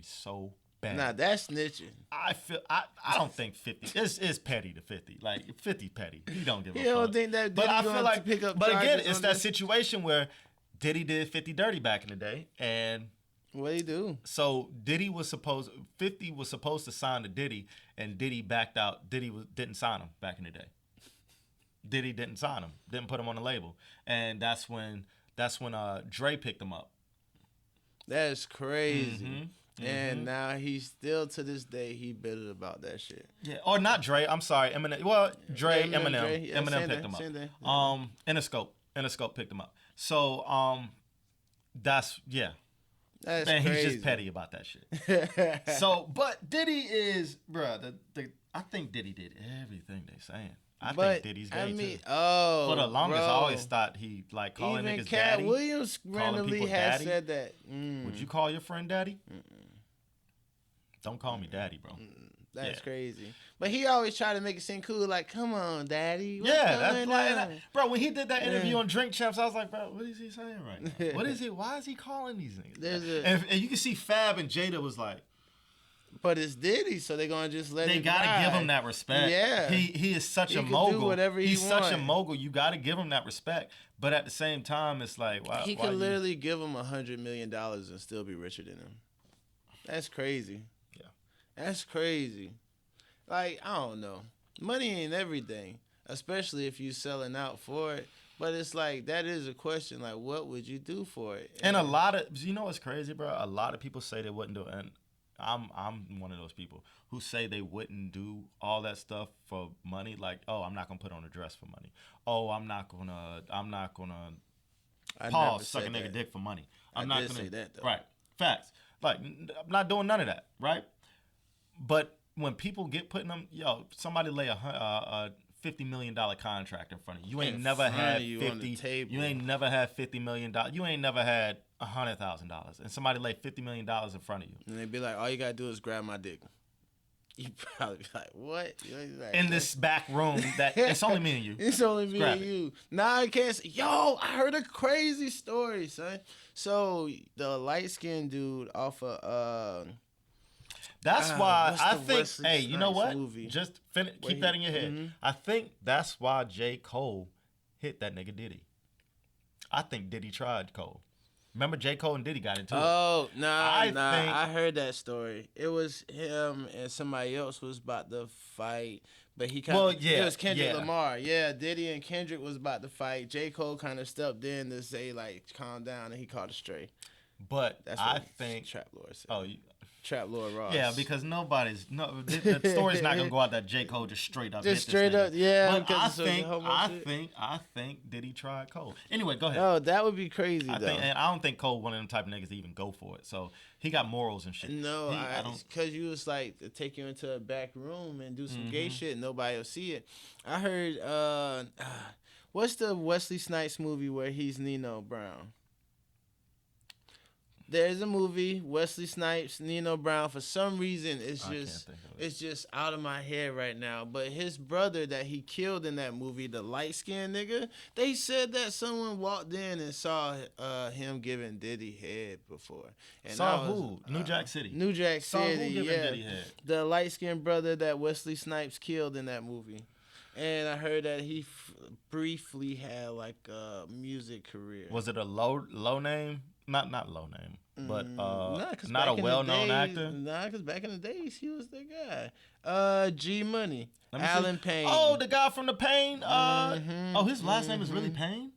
so bad. Nah, that's snitching. I don't think 50 is petty to 50. Like 50 petty. He don't give a fuck. You don't think that Diddy gonna have to pick up but again, charges it's on that this? situation where Diddy did 50 dirty back in the day, and what'd he do? So 50 was supposed to sign to Diddy, and Diddy backed out. Didn't sign him back in the day. Diddy didn't sign him, didn't put him on the label, and that's when Dre picked him up. That's crazy. And now he's still to this day he bitter about that shit. Yeah, or not Dre. I'm sorry, Eminem. Well, Dre, Eminem. Dre, yeah, Eminem picked him up. Interscope picked him up. So that's That's and crazy. he's just petty about that shit. So, but Diddy is, bruh, I think Diddy did everything they saying. I think Diddy's gay too. Oh, for the longest, I always thought he like calling even niggas Katt daddy. Williams randomly has said that. Would you call your friend daddy? Don't call me daddy, bro. That's crazy. But he always try to make it seem cool, like, come on, daddy. What's that's going bro, when he did that interview on Drink Champs, I was like, bro, what is he saying right now? What is he? Why is he calling these niggas? And you can see Fab and Jada was like, but it's Diddy, so they're gonna just let him. They gotta give him that respect. Yeah, he is such a mogul. Do whatever he's such a mogul. You gotta give him that respect. But at the same time, it's like, why? He could literally give him $100 million and still be richer than him. That's crazy. Yeah, that's crazy. Like, I don't know. Money ain't everything, especially if you selling out for it. But it's like, that is a question. Like, what would you do for it? And a lot of, you know what's crazy, bro? A lot of people say they wouldn't do it. And I'm one of those people who say they wouldn't do all that stuff for money. Like, oh, I'm not going to put on a dress for money. Oh, I'm not going to pause, suck a nigga dick for money. I'm not going to say that, though. Right. Facts. Like, I'm not doing none of that, right? But when people get putting them, somebody lay a $50 million contract in front of you. You ain't never had 50. You ain't never had $50 million. You ain't never had $100,000, and somebody lay $50 million in front of you. And they be like, all you gotta do is grab my dick. You probably be like, what? Like, in this back room that it's only me and you. It's only me Grab and it. you. Nah, I can't say, yo, I heard a crazy story, son. So the light-skinned dude off of That's why what's I the think. Wesley Hey, you know Snipes what? movie? Just keep that in your head. I think that's why J. Cole hit that nigga Diddy. I think Diddy tried Cole. Remember J. Cole and Diddy got into it. Oh, nah, think- I heard that story. It was him and somebody else was about to fight, but he kind of, it was Kendrick Lamar. Yeah, Diddy and Kendrick was about to fight. J. Cole kind of stepped in to say, like, calm down, and he caught a stray. But That's what I think. Trap Lord said. Oh, Trap Lord Ross. yeah, because the story's not gonna go out that J. Cole just straight up. Just hit straight this up, nigga. yeah. But I think Diddy tried Cole. Anyway, go ahead. Oh, that would be crazy, though. And I don't think Cole one of them type of niggas to even go for it. So he got morals and shit. No, I don't. because you was like to take you into a back room and do some gay shit and nobody will see it. I heard, what's the Wesley Snipes movie where he's Nino Brown? There's a movie, Wesley Snipes, Nino Brown. For some reason, it's just out of my head right now. But his brother that he killed in that movie, the light-skinned nigga, they said that someone walked in and saw him giving Diddy head before. And Saw who? New Jack City. New Jack Saw who City, giving yeah. Diddy head? The light-skinned brother that Wesley Snipes killed in that movie. And I heard that he briefly had like a music career. Was it a low name? Not low name, but not a back in well-known the days, actor. Nah, because back in the days, he was the guy. G Money, Alan Payne. Oh, the guy from the Payne. Oh, his last name is really Payne.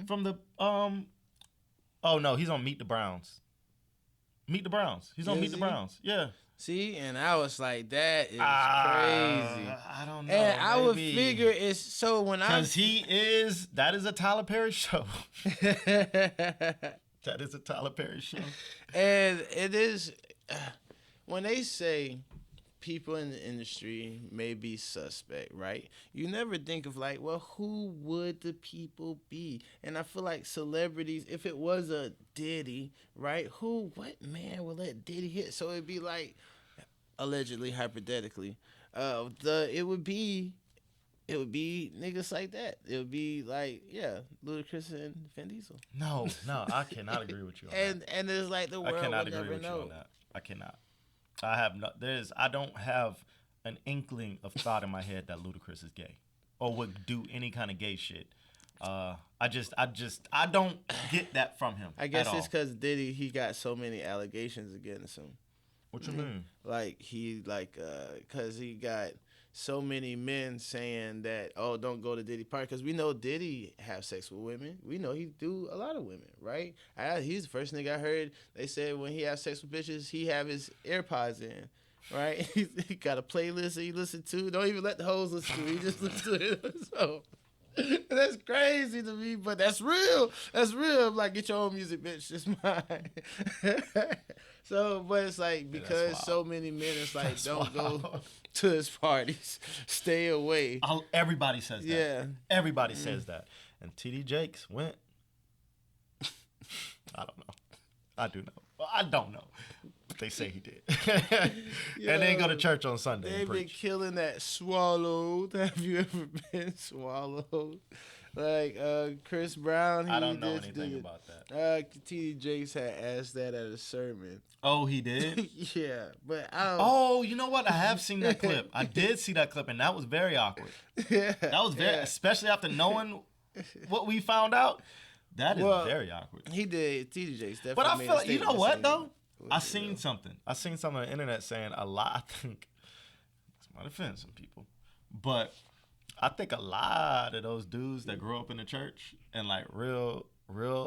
From the Oh no, he's on Meet the Browns. Meet the Browns. He's on Meet the Browns. Yeah. See, and I was like, that is crazy. I don't know. And I would figure it's so when I because that is a Tyler Perry show. That is a Tyler Perry show. And it is, when they say people in the industry may be suspect, right? You never think of like, well, who would the people be? And I feel like celebrities, if it was a Diddy, right? What man would let Diddy hit? So it'd be like, allegedly, hypothetically, it would be niggas like that. It would be like, yeah, Ludacris and Vin Diesel. No, I cannot agree with you on that. And it's like the world I cannot would agree never with know. you on that. I cannot. I don't have an inkling of thought in my head that Ludacris is gay or would do any kind of gay shit. I don't get that from him. I guess it's because Diddy, he got so many allegations against him. What you mean? Like because he got so many men saying that, oh, don't go to Diddy party, because we know Diddy have sex with women. We know he do a lot of women, right? He's the first nigga I heard. They said when he have sex with bitches, he have his AirPods in, right? He got a playlist that he listen to. Don't even let the hoes listen to it. He just listen to it. So that's crazy to me, but that's real. That's real. Like, get your own music, bitch. It's mine. So, but it's like, because so many men, it's like, don't go to his parties. Stay away. Everybody says that. Yeah. Everybody says that. And TD Jakes went. I don't know. I do know. Well, I don't know. But they say he did. And then go to church on Sunday. They've been killing that swallowed. Have you ever been swallowed? Like Chris Brown. I don't know anything about that. TD Jakes had asked that at a sermon. Oh, he did? Yeah, but I don't. Oh, you know what? I have seen that clip. I did see that clip, and that was very awkward. Yeah, that was very, especially after knowing what we found out. That is very awkward. He did. TD Jakes definitely. But I made feel a like, you know statement what saying though? I seen something on the internet saying a lot. I think this might offend some people, but I think a lot of those dudes that grew up in the church and like real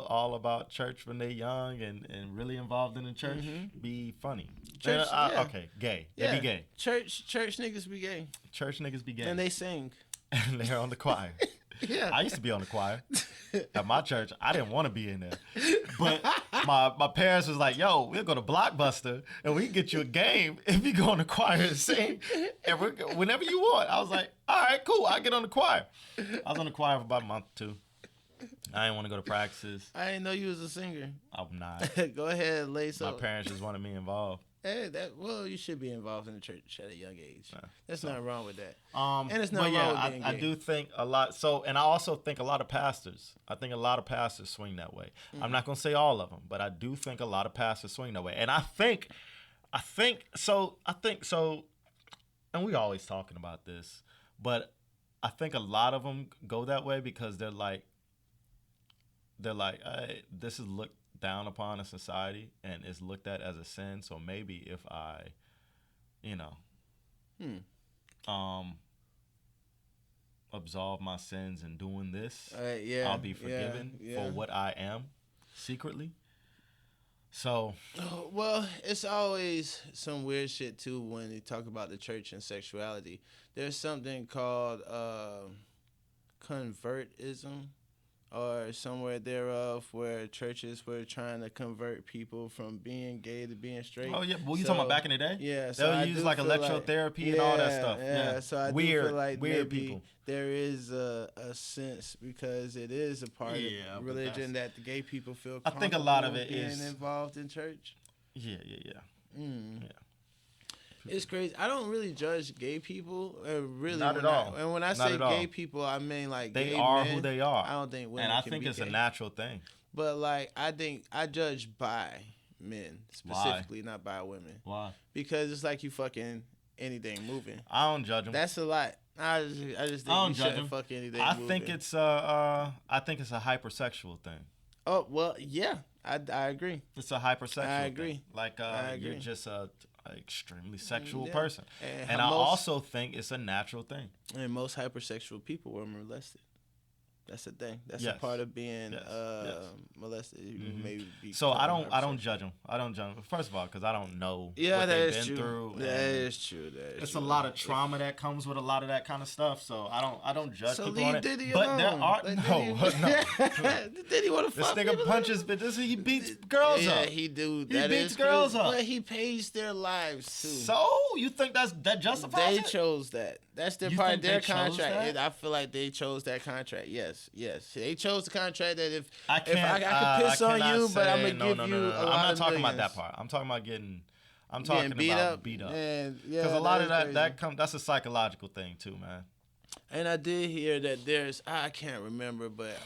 all about church when they young and really involved in the church be funny. Church, Okay, gay. They be gay. Church niggas be gay. Church niggas be gay. And they sing. And they're on the choir. Yeah. I used to be on the choir at my church. I didn't want to be in there, but my parents was like, "Yo, we'll go to Blockbuster and we can get you a game if you go on the choir and sing, and whenever you want." I was like, "All right, cool. I'll get on the choir." I was on the choir for about a month or two. I didn't want to go to practices. I didn't know you was a singer. I'm not. Go ahead, lay some. My parents just wanted me involved. Hey, you should be involved in the church at a young age. There's nothing wrong with that. And it's nothing wrong with being gay. I do think a lot. So, and I also think a lot of pastors. I think a lot of pastors swing that way. I'm not gonna say all of them, but I do think a lot of pastors swing that way. And I think so. And we always talking about this, but I think a lot of them go that way because they're like, hey, this is looked down upon in society and is looked at as a sin. So maybe if I, absolve my sins in doing this, I'll be forgiven for what I am secretly. So, well, it's always some weird shit too when you talk about the church and sexuality. There's something called convertism, or somewhere thereof, where churches were trying to convert people from being gay to being straight. Oh yeah, well, you talking about back in the day? Yeah, so they would use like electrotherapy and all that stuff. Yeah, so I weird, do feel like weird maybe people. there is a sense, because it is a part of religion that the gay people feel comfortable, I think a lot of it being is involved in church. Yeah. It's crazy. I don't really judge gay people, really. Not at all. And when I say gay people, I mean like they gay are men. who they are. I don't think women and I can think be it's gay. a natural thing. But like, I think I judge bi men specifically, not bi women. Why? Because it's like you fucking anything moving. I don't judge them. That's a lot. I just think you shouldn't fuck anything moving. I think it's a hypersexual thing. Oh well, yeah, I agree. It's a hypersexual. I agree. Thing. Like you're just a extremely sexual Yeah. person, and I also think it's a natural thing. And most hypersexual people were molested. That's the thing. That's a part of being molested. Maybe so I don't judge them. I don't judge them. First of all, because I don't know what they've been through. That is true. It's a lot of trauma that comes with a lot of that kind of stuff. So I don't judge people on it. Diddy but alone. there are Diddy want to fuck this nigga punches, but he beats girls up. Yeah, he do. He beats girls up. But he pays their lives too. So you think that justifies They it? chose that. That's their part of their contract. I feel like they chose that contract. Yes. They chose the contract that if I can piss on you, but I'm gonna give you a lot of I'm not talking millions. about that part. I'm talking about I'm talking beat about up. beat up. Because a lot of that's a psychological thing too, man. And I did hear that I can't remember, but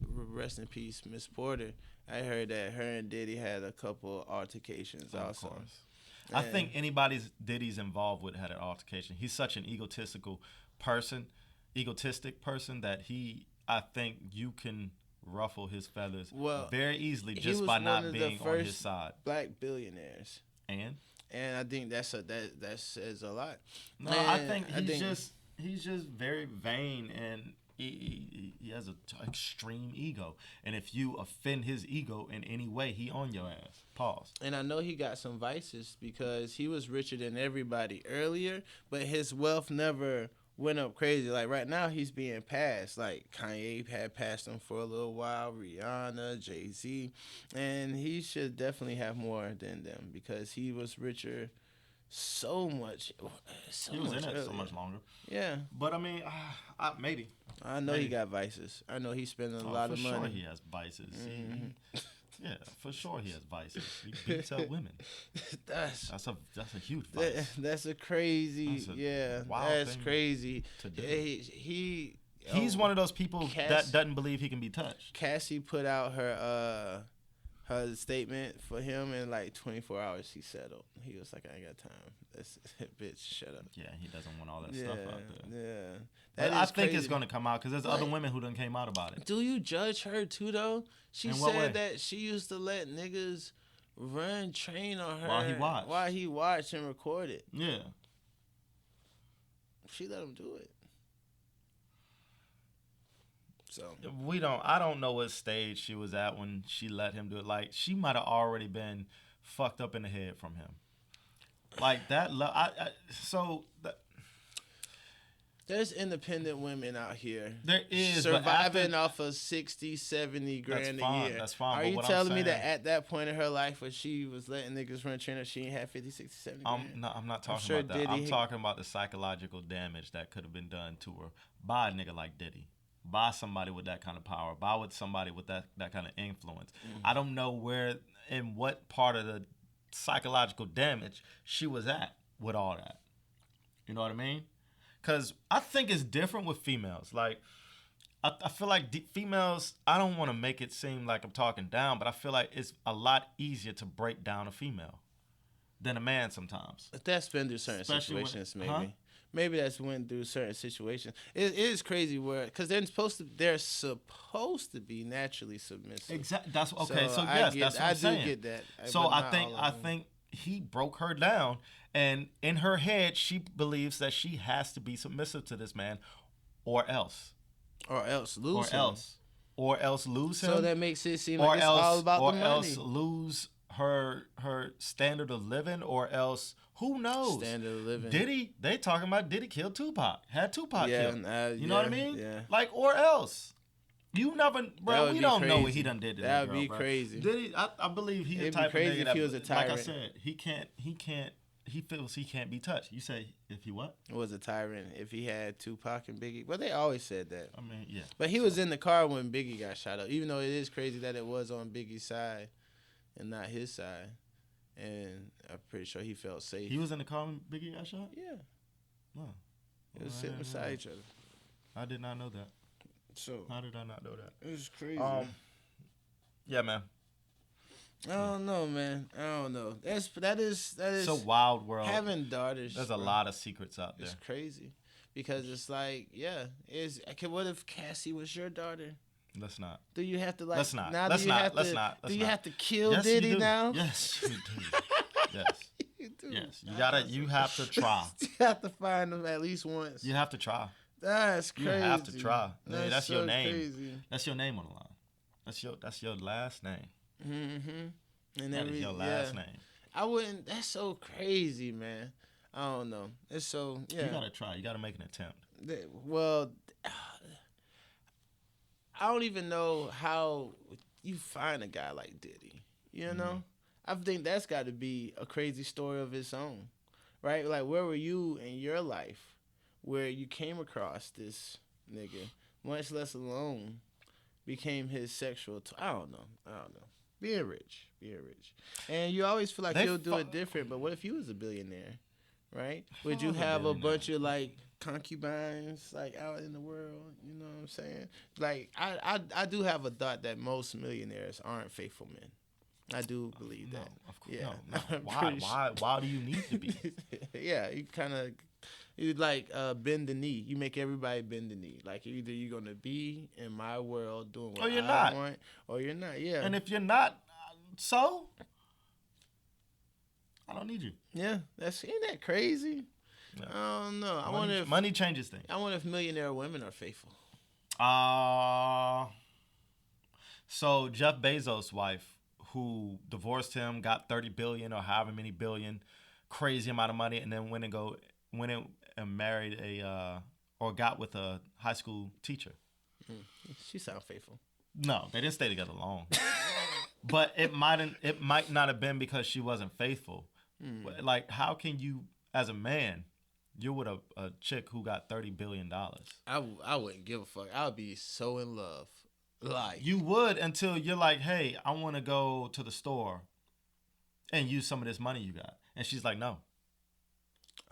rest in peace, Miss Porter. I heard that her and Diddy had a couple altercations also. Of course. I think Diddy's involved with had an altercation. He's such an egotistic person that I think you can ruffle his feathers very easily just by not being on his side. Black billionaires. And I think that says a lot. No, I think he's just very vain, and he has an extreme ego. And if you offend his ego in any way, he on your ass. Pause. And I know he got some vices because he was richer than everybody earlier, but his wealth never went up crazy. Like right now, he's being passed. Like Kanye had passed him for a little while, Rihanna, Jay-Z, and he should definitely have more than them because he was richer so much. He was in it so much longer. Yeah. But I mean, maybe. I know he got vices. I know he's spending a lot of money. For sure he has vices. Yeah, for sure he has vices. He beats up women. That's a huge vice. That's a crazy. That's crazy. To do. He's one of those people that doesn't believe he can be touched. Cassie put out her statement for him in like 24 hours. He settled. He was like, I ain't got time. That's bitch. Shut up. Yeah, he doesn't want all that stuff out there. Yeah. I think it's gonna come out because there's other women who done came out about it. Do you judge her too though? She said that she used to let niggas train on her while he watched and record it. Yeah. She let him do it. So I don't know what stage she was at when she let him do it. Like she might have already been fucked up in the head from him. Like that. There's independent women out here. There is surviving off of 60, 70 grand a year. That's fine. Are you telling me that at that point in her life where she was letting niggas run trainer, she ain't had 50, 60, 70 grand? No, I'm not talking about that. I'm talking about the psychological damage that could have been done to her by a nigga like Diddy. By somebody with that kind of power. By somebody with that kind of influence. Mm-hmm. I don't know in what part of psychological damage she was at with all that. You know what I mean? Because I think it's different with females. Like, I feel like females, I don't want to make it seem like I'm talking down, but I feel like it's a lot easier to break down a female than a man sometimes. But that's been through certain situations, maybe. Huh? Maybe that's went through certain situations. It is crazy where, because they're supposed to be naturally submissive. Exactly. That's okay. So I yes, that's what I'm saying. I do get that. So I think he broke her down, and in her head, she believes that she has to be submissive to this man, or else. Or else lose him. Or else lose him. So that makes it seem like it's all about the money. Or else lose her standard of living, or else who knows? Standard of living. They talking about Diddy killed Tupac. Had Tupac killed. You know what I mean? Yeah. Like, or else. You never, bro. We don't know what he done did to that girl. That would be bro. crazy. Diddy, I believe he's the type of nigga that, if he was a tyrant. Like I said, he feels he can't be touched. You say if he what? Was a tyrant if he had Tupac and Biggie. Well, they always said that. I mean, yeah. But he was in the car when Biggie got shot up. Even though it is crazy that it was on Biggie's side and not his side. And I'm pretty sure he felt safe. He was in the car when Biggie got shot? Yeah. Wow. They was sitting beside each other. I did not know that. So how did I not know that? It was crazy. Yeah, man. I don't know, man. I don't know. That is. It's a wild world. Having daughters. There's a lot of secrets out there. It's crazy, because it's like, yeah, what if Cassie was your daughter? Let's not. Do you have to like? Let's not. Now Let's do you not. have Let's to, not. Do you have to kill yes, Diddy now? Yes, you do. Yes. You do. Yes. You have to try. You have to find them at least once. You have to try. That's crazy. You have to try. That's so your name. Crazy. That's your name on the line. That's your last name. Mm-hmm. And that is your last name. I wouldn't. That's so crazy, man. I don't know. It's so, yeah. You gotta try. You gotta make an attempt. Well, I don't even know how you find a guy like Diddy. You know, I think that's got to be a crazy story of its own, right? Like, where were you in your life where you came across this nigga, much less alone became his sexual? I don't know. Being rich, and you always feel like you'll do it different. But what if you was a billionaire, right? Would you have a bunch of like concubines like out in the world? You know what I'm saying? Like, I do have a thought that most millionaires aren't faithful men. I do believe that. Of course, yeah. No. Why do you need to be? Yeah, you like bend the knee. You make everybody bend the knee. Like, either you're gonna be in my world doing what I want, or you're not. Yeah. And if you're not, so I don't need you. Yeah, ain't that crazy? No. I don't know. I wonder if money changes things. I wonder if millionaire women are faithful. So Jeff Bezos' wife, who divorced him, got 30 billion or however many billion, crazy amount of money, and then went and married or got with a high school teacher. She sound faithful. No, they didn't stay together long. But it might not have been because she wasn't faithful. Like, how can you, as a man, you're with a chick who got $30 billion? I wouldn't give a fuck. I would be so in love. Like, you would, until you're like, hey, I want to go to the store and use some of this money you got. And she's like, no.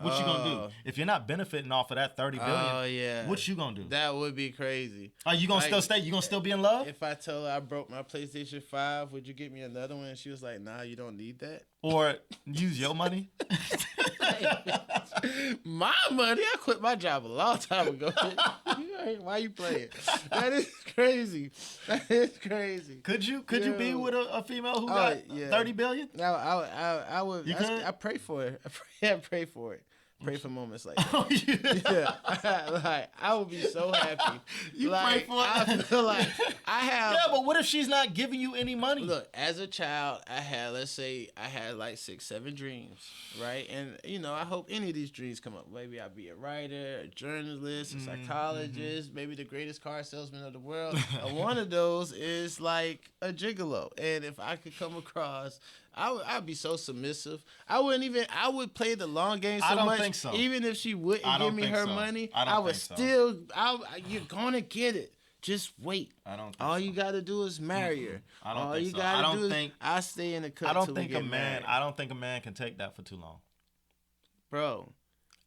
What you gonna do? If you're not benefiting off of that $30 billion, what you gonna do? That would be crazy. Are you gonna still stay? You gonna still be in love? If I tell her I broke my PlayStation 5, would you get me another one? And she was like, nah, you don't need that. Or use your money? My money? I quit my job a long time ago. Why you playing? That is crazy. Could you be with a female who got $30 billion? No, I would. I pray for it. I pray for it. Pray for moments like that. Oh, yeah. Like, I would be so happy. You like, pray for it? I feel like I have. Yeah, but what if she's not giving you any money? Look, as a child, I had like 6, 7 dreams, right? And, I hope any of these dreams come up. Maybe I'll be a writer, a journalist, a psychologist, maybe the greatest car salesman of the world. And one of those is like a gigolo. And if I could come across, I'd be so submissive. I would play the long game so much. I don't think so. Even if she wouldn't give me her money, I would still, you're going to get it. Just wait. I don't think All so. you gotta do is marry her. I don't All think you so. gotta I don't do think. is I stay in the cut. I don't till think we a get man. married. I don't think a man can take that for too long. Bro.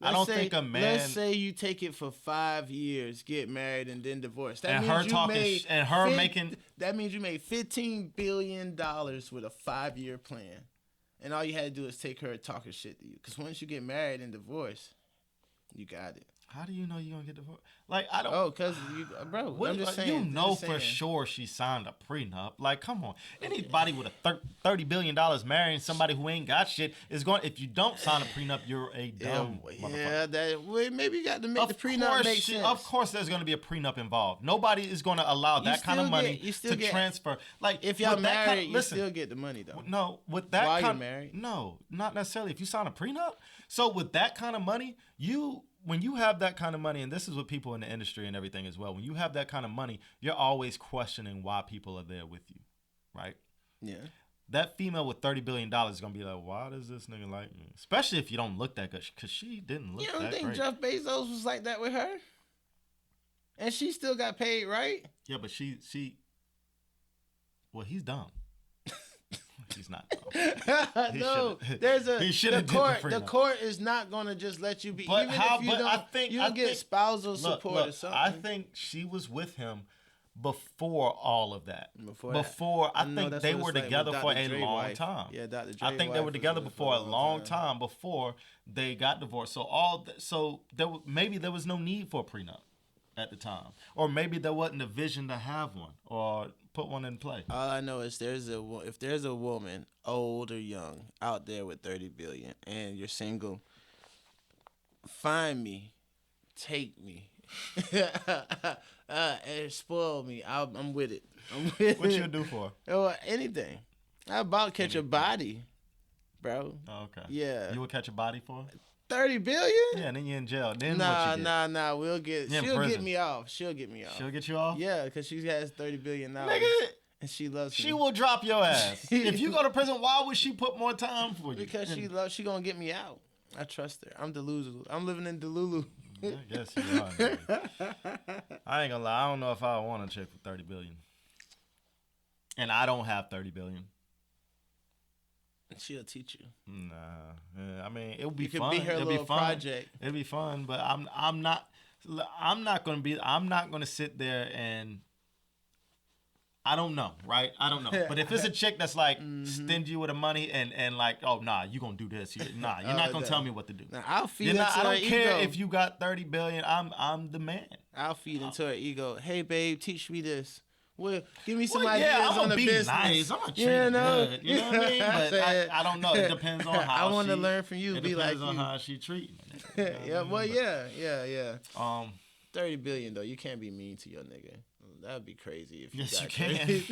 I don't think a man. Let's say you take it for 5 years, get married, and then divorce. That And means her you talking made and her making. That means you made $15 billion with a 5-year plan, and all you had to do is take her talking shit to you. Because once you get married and divorced, you got it. How do you know you're gonna get divorced? Like I don't. Oh, because you, bro. What, I'm just saying. you know just for saying. sure she signed a prenup. Like, come on. Anybody with a $30 billion marrying somebody who ain't got shit is going. If you don't sign a prenup, you're a dumb motherfucker. Maybe you got to make the prenup make sense. Of course, there's going to be a prenup involved. Nobody is going to allow that kind of money to transfer. Like, if y'all married, you still get the money though. No, with that while kind you're married. No, not necessarily. If you sign a prenup, so with that kind of money, when you have that kind of money, and this is what people in the industry and everything as well, when you have that kind of money, you're always questioning why people are there with you, right? Yeah. That female with $30 billion is going to be like, why does this nigga like me? Especially if you don't look that good, because she didn't look that great. You don't think Jeff Bezos was like that with her? And she still got paid, right? Yeah, but well, he's dumb. He's not dumb. No, the court is not gonna just let you be. But even how? if you But don't, I think you get spousal support or something. I think she was with him before all of that. I think they were together for a long time. Yeah, Dr. Dre I think they were together before a long time before they got divorced. So maybe there was no need for a prenup at the time, or maybe there wasn't a vision to have one or put one in play. All I know is if there's a woman, old or young, out there with $30 billion, and you're single, find me, take me, and spoil me. I'm with it. What you do for? Oh, anything. I about catch a body, bro. Oh, okay. Yeah. You would catch a body for it? $30 billion? Yeah, and then you're in jail. Then nah, what you get? Nah. She'll get me off. She'll get you off? Yeah, because she has $30 billion. Nigga, and she loves me. She will drop your ass. If you go to prison, why would she put more time for you? Because she gonna get me out. I trust her. I'm delusional. I'm living in Delulu. I guess you are. Man. I ain't gonna lie. I don't know if I want a chick for $30 billion. And I don't have $30 billion. She'll teach you. Nah, I mean it would be could fun. Be her It'll little be fun. Project. It'd be fun, but I'm not gonna sit there and I don't know, right? I don't know. But if it's a chick that's like stingy with the money and like, oh nah, you gonna do this? You're not gonna tell me what to do. Nah, I'll feed into I don't her care ego. if you got $30 billion. I'm the man. I'll feed into her ego. Hey babe, teach me this. Well, give me some ideas on the business. Nice. I'm gonna treat it good. You know what I mean? But I don't know. It depends on how I want to learn from you. It be depends like on you. how she treat me. Yeah. Well, yeah. $30 billion though. You can't be mean to your nigga. That'd be crazy if you yes, got you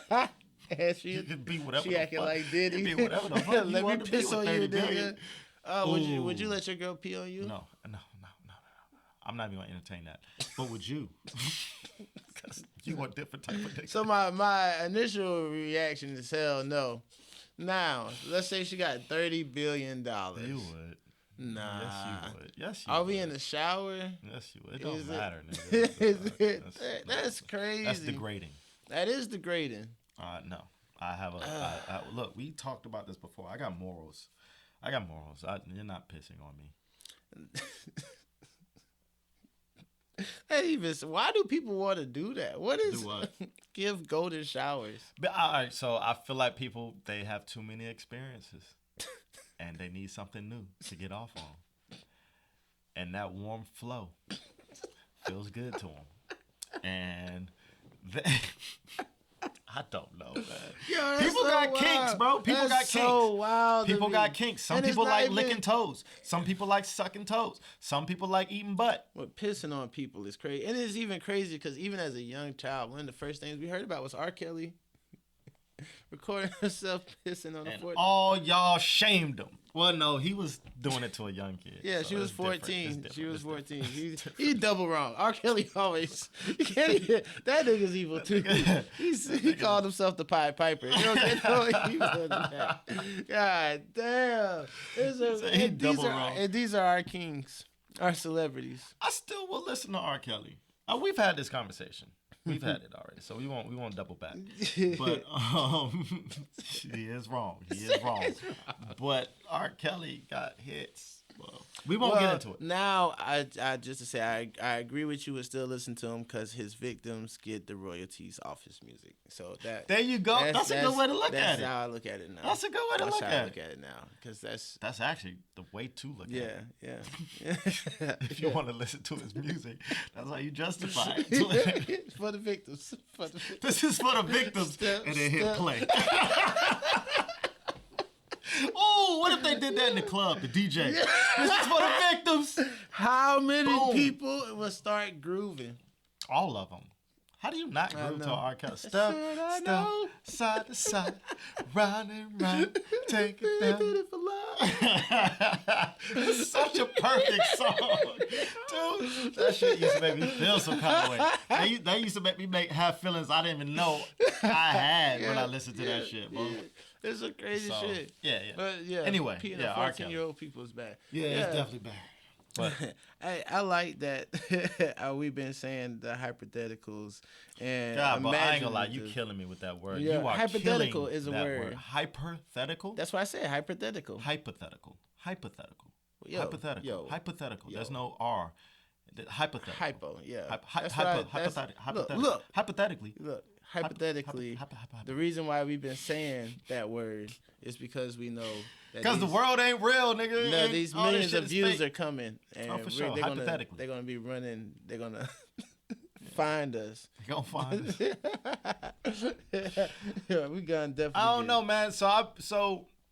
can. And she could be whatever. She acting like Diddy. Be whatever the fuck Let me piss on you, nigga. Ooh. Would you let your girl pee on you? No. I'm not even gonna entertain that. But would you? Because you want different type of dick. So my initial reaction is hell no. Now, let's say she got $30 billion. You would. Nah. Yes, you would. Yes, you Are would. we in the shower? Yes, you would. It don't matter, nigga. That's crazy. That's degrading. That is degrading. No. I have look, we talked about this before. I got morals. You're not pissing on me. Why do people want to do that? What is do what? Give golden showers? But all right, so I feel like people they have too many experiences, and they need something new to get off on, and that warm flow feels good to them, and I don't know, man. Yo, people so got wild. kinks, bro. People got so kinks. Wild people got kinks. Some and people like licking toes. Some people like sucking toes. Some people like eating butt. What pissing on people is crazy. And it's even crazy because even as a young child, one of the first things we heard about was R. Kelly recording himself pissing on the 14. All y'all shamed him. Well, no, he was doing it to a young kid. Yeah, so she was 14. She was 14. He different. double wrong. R. Kelly always. You can't even, that nigga's evil too. He called himself the Pied Piper. You don't get no evil than that. God damn. And these are our kings, our celebrities. I still will listen to R. Kelly. We've had this conversation. We've had it already, so we won't double back. But he is wrong. But R. Kelly got hits. Well, we won't get into it. Now, I just to say, I agree with you and still listen to him because his victims get the royalties off his music. So there you go. That's a good way to look at it. That's how I look at it now. That's a good way to look at it now, because that's actually the way to look at it. Yeah. If you want to listen to his music, that's how you justify it. For the victims. This is for the victims, and then hit play. Oh, what if they did that in the club, the DJ? This is for the victims. How many people will start grooving? All of them. How do you not groove to R. Kelly? Step, side to side, round and round, take it down. It's such a perfect song, dude. That shit used to make me feel some kind of way. That used to make me have feelings I didn't even know I had when I listened to that shit, bro. It's a crazy shit. Yeah. But yeah. Anyway, Peeing 14-year-old people is bad. Yeah, it's definitely bad. But I like that we've been saying the hypotheticals and God, but I ain't gonna lie, you killing me with that word. Yeah, you are hypothetical is a word. Hypothetical? That's why I said hypothetical. Hypothetical. Yo. There's no R. Hypothetical. Hypo, yeah. Hypothetically. Look, hypothetically, the reason why we've been saying that word is because we know that because the world ain't real, nigga. No, these millions of views are coming, and for sure. Hypothetically, they're gonna be running. They're gonna find us. They're gonna find us. Yeah, we gonna definitely. I don't know, man. So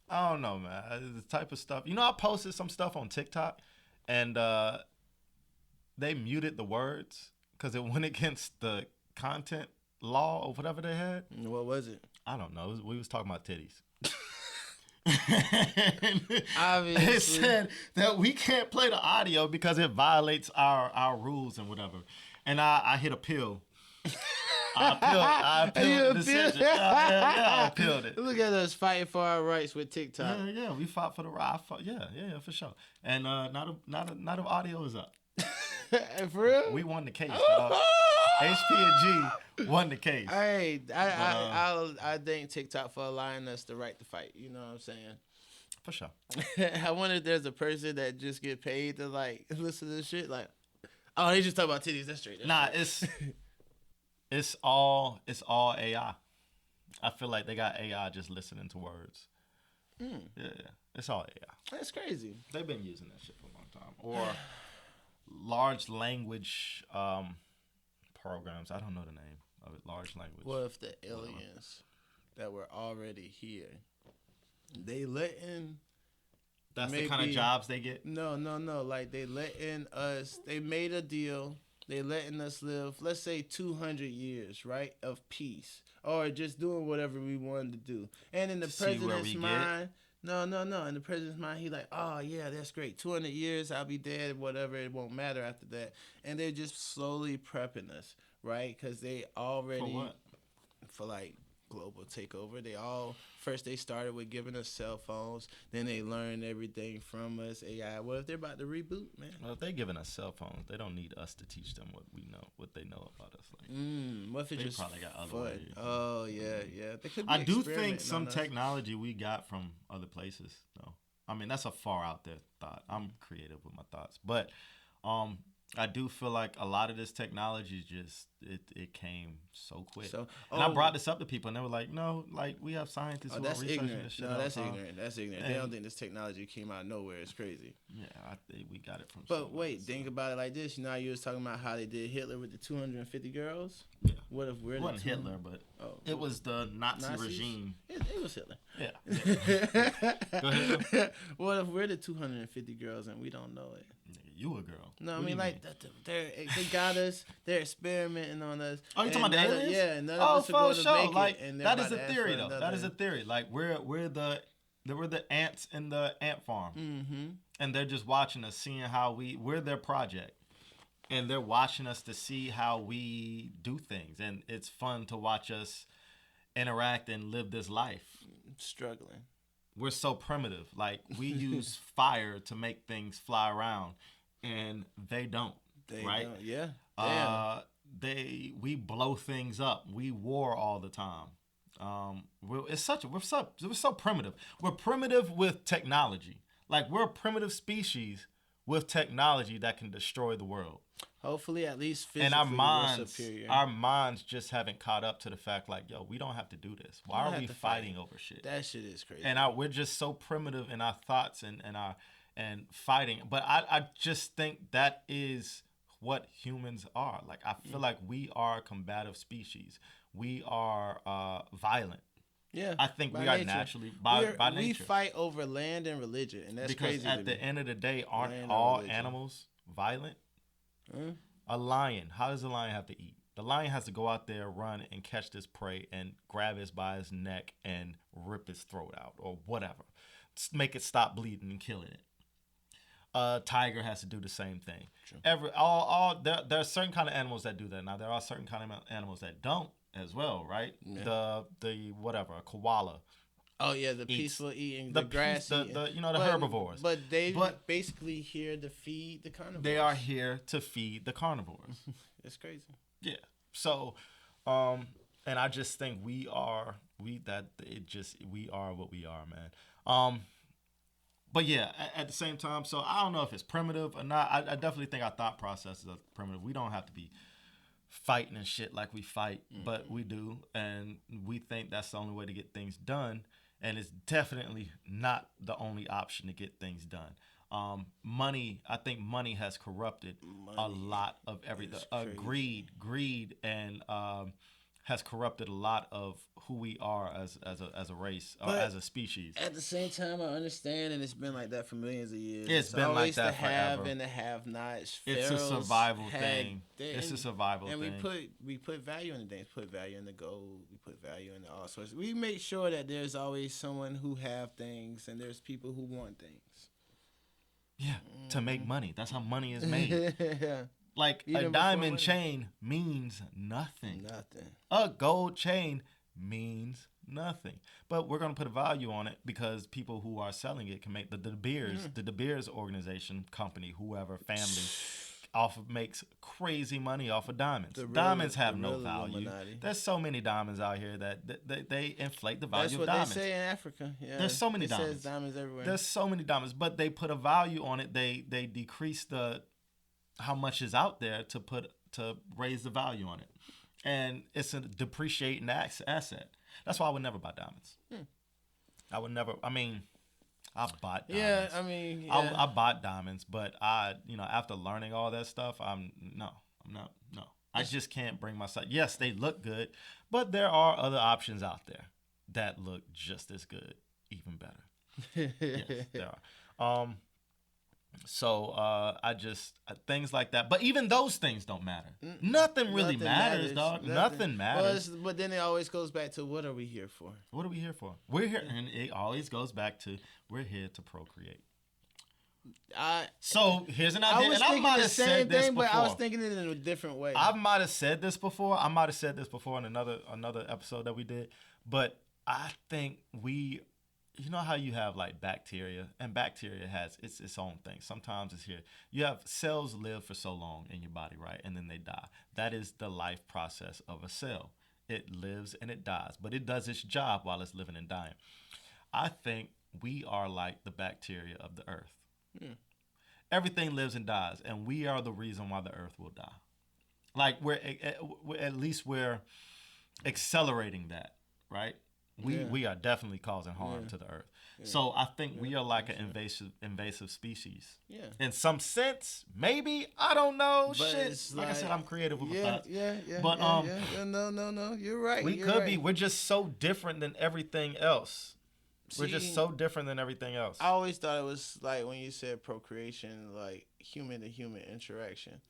I don't know, man. The type of stuff. You know, I posted some stuff on TikTok, and they muted the words because it went against the content law or whatever they had. What was it? I don't know. We was talking about titties. Obviously. It said that we can't play the audio because it violates our rules and whatever. And I hit appeal. I appealed the decision. I appealed it. Look at us fighting for our rights with TikTok. Yeah, we fought for the right. Yeah, for sure. And not a audio is up. For real? We won the case, dog. HP&G won the case. Hey, I thank TikTok for allowing us the right to fight. You know what I'm saying? For sure. I wonder if there's a person that just get paid to like listen to this shit. Like, oh, they just talk about titties. That's straight. It's all AI. I feel like they got AI just listening to words. Yeah, it's all AI. That's crazy. They've been using that shit for a long time. Or large language programs. I don't know the name of it. Large language. What if the aliens that were already here, they letting... That's the kind of jobs they get? No. Like, they letting us... They made a deal. They letting us live, let's say, 200 years, right, of peace. Or just doing whatever we wanted to do. And in the president's mind... No. In the president's mind, he like, oh, yeah, that's great. 200 years, I'll be dead, whatever. It won't matter after that. And they're just slowly prepping us, right? Because they already... For what? For, like, global takeover. First they started with giving us cell phones. Then they learned everything from us, AI. What if they're about to reboot, man? Well, if they're giving us cell phones, they don't need us to teach them what they know about us. Like, what if it they just probably got other fun? ways. Oh, yeah. They could be I do think some technology we got from other places, though. I mean, that's a far out there thought. I'm creative with my thoughts. But I do feel like a lot of this technology just it came so quick. And I brought this up to people, and they were like, "No, like we have scientists who are researching this shit." No, that's ignorant. That's ignorant. They don't think this technology came out of nowhere. It's crazy. Yeah, I think we got it from. But wait, think about it like this. You know, how you was talking about how they did Hitler with the 250 girls. Yeah. What if we're it wasn't Hitler, but it was the Nazi regime. It was Hitler. Yeah. Go ahead. What if we're the 250 girls and we don't know it? You a girl. No, I mean, like, they got us. They're experimenting on us. Oh, you talking about the aliens? Yeah, none of us are going to make like, it. And that is a theory, though. That is a theory. Like, we're the ants in the ant farm. Mm-hmm. And they're just watching us, seeing how we're their project. And they're watching us to see how we do things. And it's fun to watch us interact and live this life. Struggling. We're so primitive. Like, we use fire to make things fly around. And they don't. They right? don't. Yeah. we blow things up. We war all the time. We're so primitive. We're primitive with technology. Like we're a primitive species with technology that can destroy the world. Hopefully, at least physically, And we're superior. our minds just haven't caught up to the fact, like, yo, we don't have to do this. Why are we fighting over shit? That shit is crazy. And we're just so primitive in our thoughts and fighting. But I just think that is what humans are. Like, I feel like we are a combative species. We are violent. Yeah, I think we are naturally by nature. We fight over land and religion, and that's because crazy. Because at the end of the day, aren't all animals violent? A lion, how does a lion have to eat? The lion has to go out there, run, and catch this prey and grab it by his neck and rip its throat out or whatever. Make it stop bleeding and killing it. A tiger has to do the same thing. True. There are certain kind of animals that do that. Now, there are certain kind of animals that don't as well, right? Yeah. The whatever, a koala. Oh yeah, the peaceful eating, the grass eating. The herbivores. But they basically here to feed the carnivores. They are here to feed the carnivores. It's crazy. Yeah. So, and I just think we are what we are, man. But yeah, at the same time, so I don't know if it's primitive or not. I definitely think our thought processes are primitive. We don't have to be fighting and shit like we fight, but we do, and we think that's the only way to get things done. And it's definitely not the only option to get things done. I think money has corrupted a lot of everything. Greed, and has corrupted a lot of who we are as a race or as a species. At the same time, I understand, and it's been like that for millions of years. It's been like that forever. Have and the have-nots. It's a survival thing. It's a survival thing. And we put value in the things. Put value in the gold. We put value in all sorts. We make sure that there's always someone who have things, and there's people who want things. Yeah, to make money. That's how money is made. Yeah. Like a diamond chain means nothing. Nothing. A gold chain means nothing. But we're gonna put a value on it because people who are selling it can make the De Beers organization, company, whoever, family, makes crazy money off of diamonds. Diamonds have no value. Illuminati. There's so many diamonds out here that they inflate the value of diamonds. That's what they say in Africa. Yeah. There's so many diamonds. It says diamonds everywhere. There's so many diamonds, but they put a value on it. They decrease how much is out there to raise the value on it, and it's a depreciating asset. That's why I would never buy diamonds. I would never. I mean, I bought diamonds. Yeah, I mean, I bought diamonds, but after learning all that stuff, I'm not. I just can't bring myself. Yes, they look good, but there are other options out there that look just as good, even better. Yes, there are. So things like that, but even those things don't matter. Nothing really matters, dog. Nothing matters. Well, but then it always goes back to what are we here for? What are we here for? We're here, and it always goes back to we're here to procreate. So here's an idea, and I might have said this before. But I was thinking it in a different way. I might have said this before. I might have said this before in another episode that we did, but I think you know how you have like bacteria, and bacteria has its own thing. Sometimes it's here. You have cells live for so long in your body, right? And then they die. That is the life process of a cell. It lives and it dies, but it does its job while it's living and dying. I think we are like the bacteria of the earth. Everything lives and dies, and we are the reason why the earth will die. Like we're accelerating that, right? We are definitely causing harm to the earth. Yeah. So I think we are like an invasive species. Yeah. In some sense, maybe, I don't know. But shit. Like I said, I'm creative with my thoughts. Yeah. But no, you're right. We could be. We're just so different than everything else. We're just so different than everything else. I always thought it was like when you said procreation, like human to human interaction.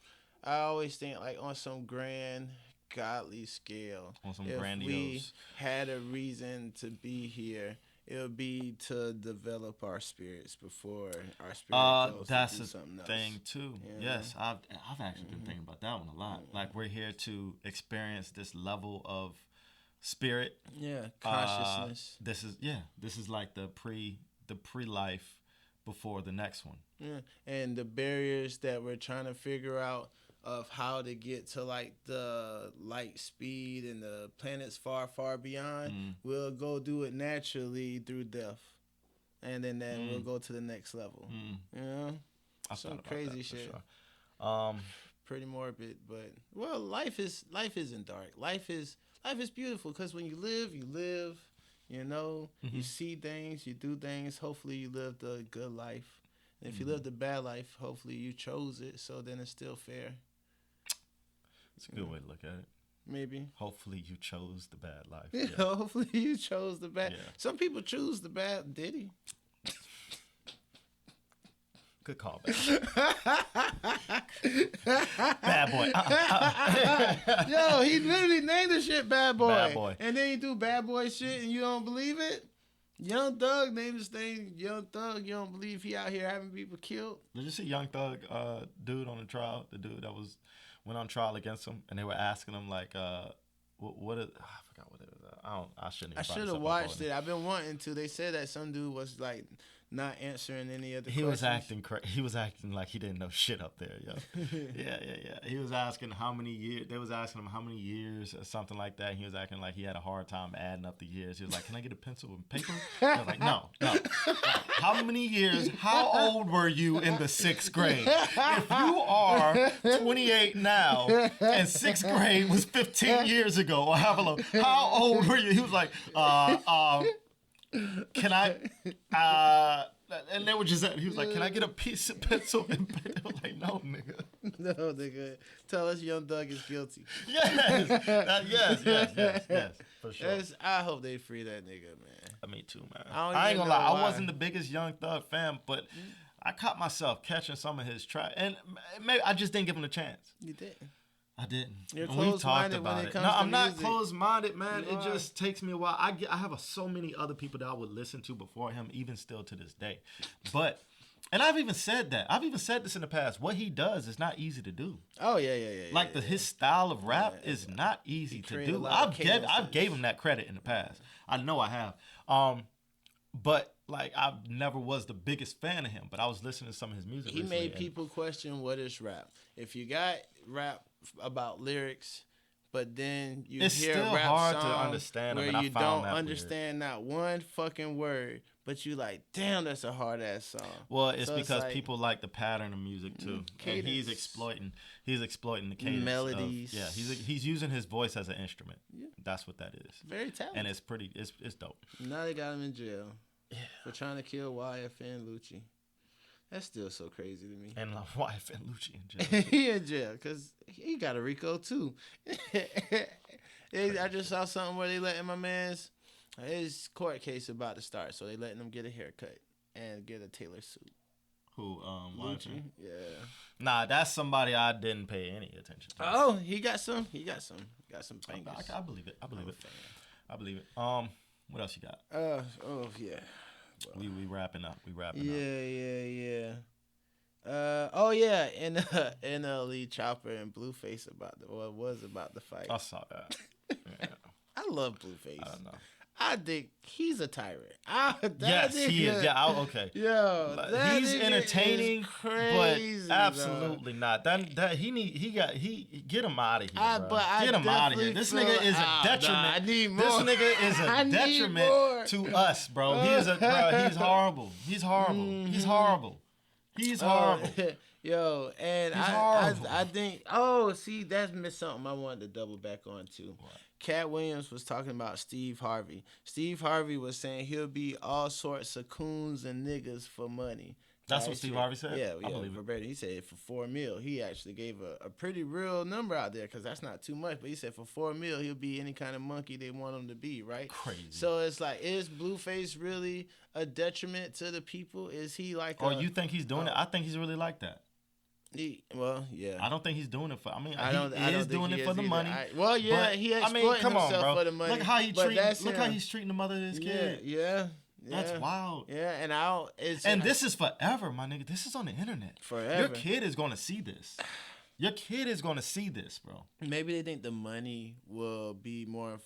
I always think like on some grand godly scale. On some if grandiose. We had a reason to be here, it would be to develop our spirits before our spirit goes that's to do a something else. Thing too. Yeah. Yes, I've actually been thinking about that one a lot. Like we're here to experience this level of spirit. Yeah, consciousness. This is like the pre-life before the next one. Yeah, and the barriers that we're trying to figure out of how to get to like the light speed and the planets far, far beyond. We'll go do it naturally through death, and then we'll go to the next level. You know, some crazy shit. Sure. Pretty morbid, but well, life isn't dark. Life is beautiful because when you live, you know, you see things, you do things. Hopefully, you lived a good life. And if you lived a bad life, hopefully you chose it. So then it's still fair. It's a good way to look at it. Maybe. Hopefully you chose the bad life. Yeah. Hopefully you chose the bad. Yeah. Some people choose the bad. Did he? Good call, back. Bad boy. Yo, he literally named the shit Bad Boy. Bad Boy. And then you do Bad Boy shit and you don't believe it? Young Thug named this thing Young Thug. You don't believe he out here having people killed? Did you see Young Thug dude on the trial? The dude that went on trial against him, and they were asking him like, what is? I forgot what it was. I shouldn't. I should have watched it. I've been wanting to. They said that some dude was like not answering any of the questions. He was acting like he didn't know shit up there, yo. yeah. He was asking how many years. They was asking him how many years or something like that. And he was acting like he had a hard time adding up the years. He was like, "Can I get a pencil and paper?" I was like, "No." How many years? How old were you in the 6th grade? If you are 28 now and 6th grade was 15 years ago, or however long, how old were you? He was like, "Can I?" And they were just. He was like, "Can I get a piece of pencil and paper?" I was like, "No, nigga." No, nigga. Tell us Young Thug is guilty. Yes, for sure. I hope they free that nigga, man. Me too, man. I ain't gonna lie. why. I wasn't the biggest Young Thug fan, but I caught myself catching some of his tracks, and maybe I just didn't give him a chance. You did. I didn't. You're and we talked closed-minded when about it it. comes No, to I'm not music. closed-minded, man. You It are. just takes me a while. I have so many other people that I would listen to before him, even still to this day. But, and I've even said that. I've even said this in the past. What he does is not easy to do. Oh yeah. Like his style of rap is not easy to created a do. lot of I've gave him that credit in the past. I know I have. But like I never was the biggest fan of him. But I was listening to some of his music. He recently, made people question what is rap. If you got rap about lyrics, but then you It's hear still a rap hard to song understand them, where and I you found don't that weird. understand not one fucking word, but you like, damn, that's a hard ass song. Well, it's So because like, people like the pattern of music too, and he's cadence. exploiting the cadence Melodies. he's using his voice as an instrument. Yeah. That's what that is, very talented. and it's dope. Now they got him in jail for trying to kill YFN Lucci. That's still so crazy to me. And wife and Lucci in jail. He in jail because he got a RICO too. I just saw something where they letting my man's his court case about to start, so they letting him get a haircut and get a tailor suit. Who Lucci, yeah. Nah, that's somebody I didn't pay any attention to. Oh, he got some bangers. I believe it. I believe it. What else you got? Oh yeah. We wrapping up. Yeah. Oh yeah, and NLE Chopper and Blueface was about the fight. I saw that. Yeah. I love Blueface. I don't know. I think he's a tyrant. Yes, he is. Yeah, okay. Yo, that he's nigga entertaining, is crazy, but absolutely not. That he get him out of here, bro. But I Get him out of here. definitely This feel- nigga is Ah, a detriment. nah, I need more. This nigga is I a need detriment more. to us, bro. He's horrible. He's horrible. He's horrible. He's horrible. Yo, and He's horrible. I think. Oh, see, that's missed something I wanted to double back on too. What? Katt Williams was talking about Steve Harvey. Steve Harvey was saying he'll be all sorts of coons and niggas for money. That's what Steve Harvey said? Yeah, I believe it. verbatim. He said for $4 million. He actually gave a pretty real number out there because that's not too much. But he said for $4 million, he'll be any kind of monkey they want him to be, right? Crazy. So it's like, is Blueface really a detriment to the people? Is he like Or you think he's doing it? I think he's really like that. Well, yeah. I don't think he's doing it for. I mean, I don't he is think doing he it for the either. money. Well, yeah, but, he I exploiting mean, come on, himself bro. for the money. Look how he but treat. that's Look how him. he's treating the mother of his kid. Yeah. That's wild. Yeah, and I don't. And this is forever, my nigga. This is on the internet. Forever. Your kid is gonna see this. Your kid is gonna see this, bro. Maybe they think the money will be more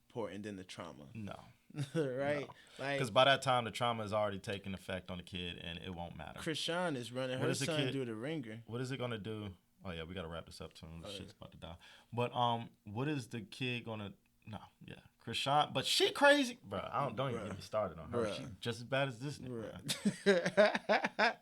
important than the trauma. No. Right? No. Like, Because by that time, the trauma has already taken effect on the kid, and it won't matter. Krishan is running What her is the son kid- through the ringer. What is it gonna do? Oh yeah, we gotta wrap this up soon. The shit's about to die. But what is the kid gonna? No, yeah, Krishan. But she crazy, bro. Don't even get me started on her. She just as bad as this nigga.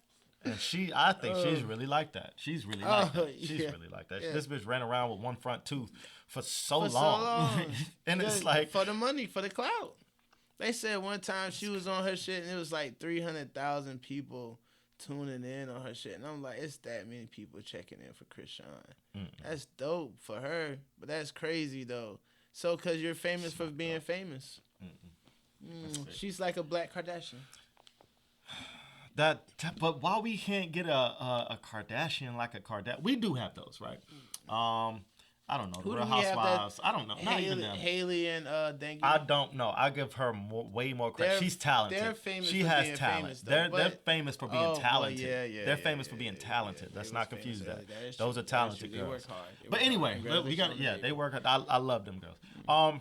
And I think she's really like that. She's really like that. She's really like that. This bitch ran around with one front tooth for so long. And it's like for the money, for the clout. They said one time she was on her shit and it was like 300,000 people tuning in on her shit. And I'm like, it's that many people checking in for Krishan. That's dope for her. But that's crazy though. So because you're famous for being famous. She's like a Black Kardashian. But why we can't get a Kardashian like a Kardashian? We do have those, right? I don't know. The Real Housewives. I don't know. Not even them. Haley and Dangey. I don't know. I give her way more credit. She's talented. They're famous. She for has being talent. Famous, though, they're famous for being talented. They're famous for being talented. Let's not confuse that. Those are talented girls. They work hard. But anyway, we got. Yeah, they work hard. I love them girls.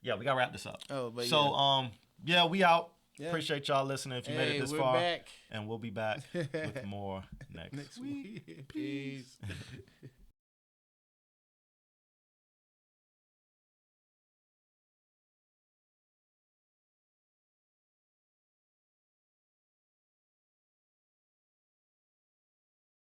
Yeah, we gotta wrap this up. But so yeah, we out. Yeah. Appreciate y'all listening. If you made it this far, back. And we'll be back with more next week. Peace.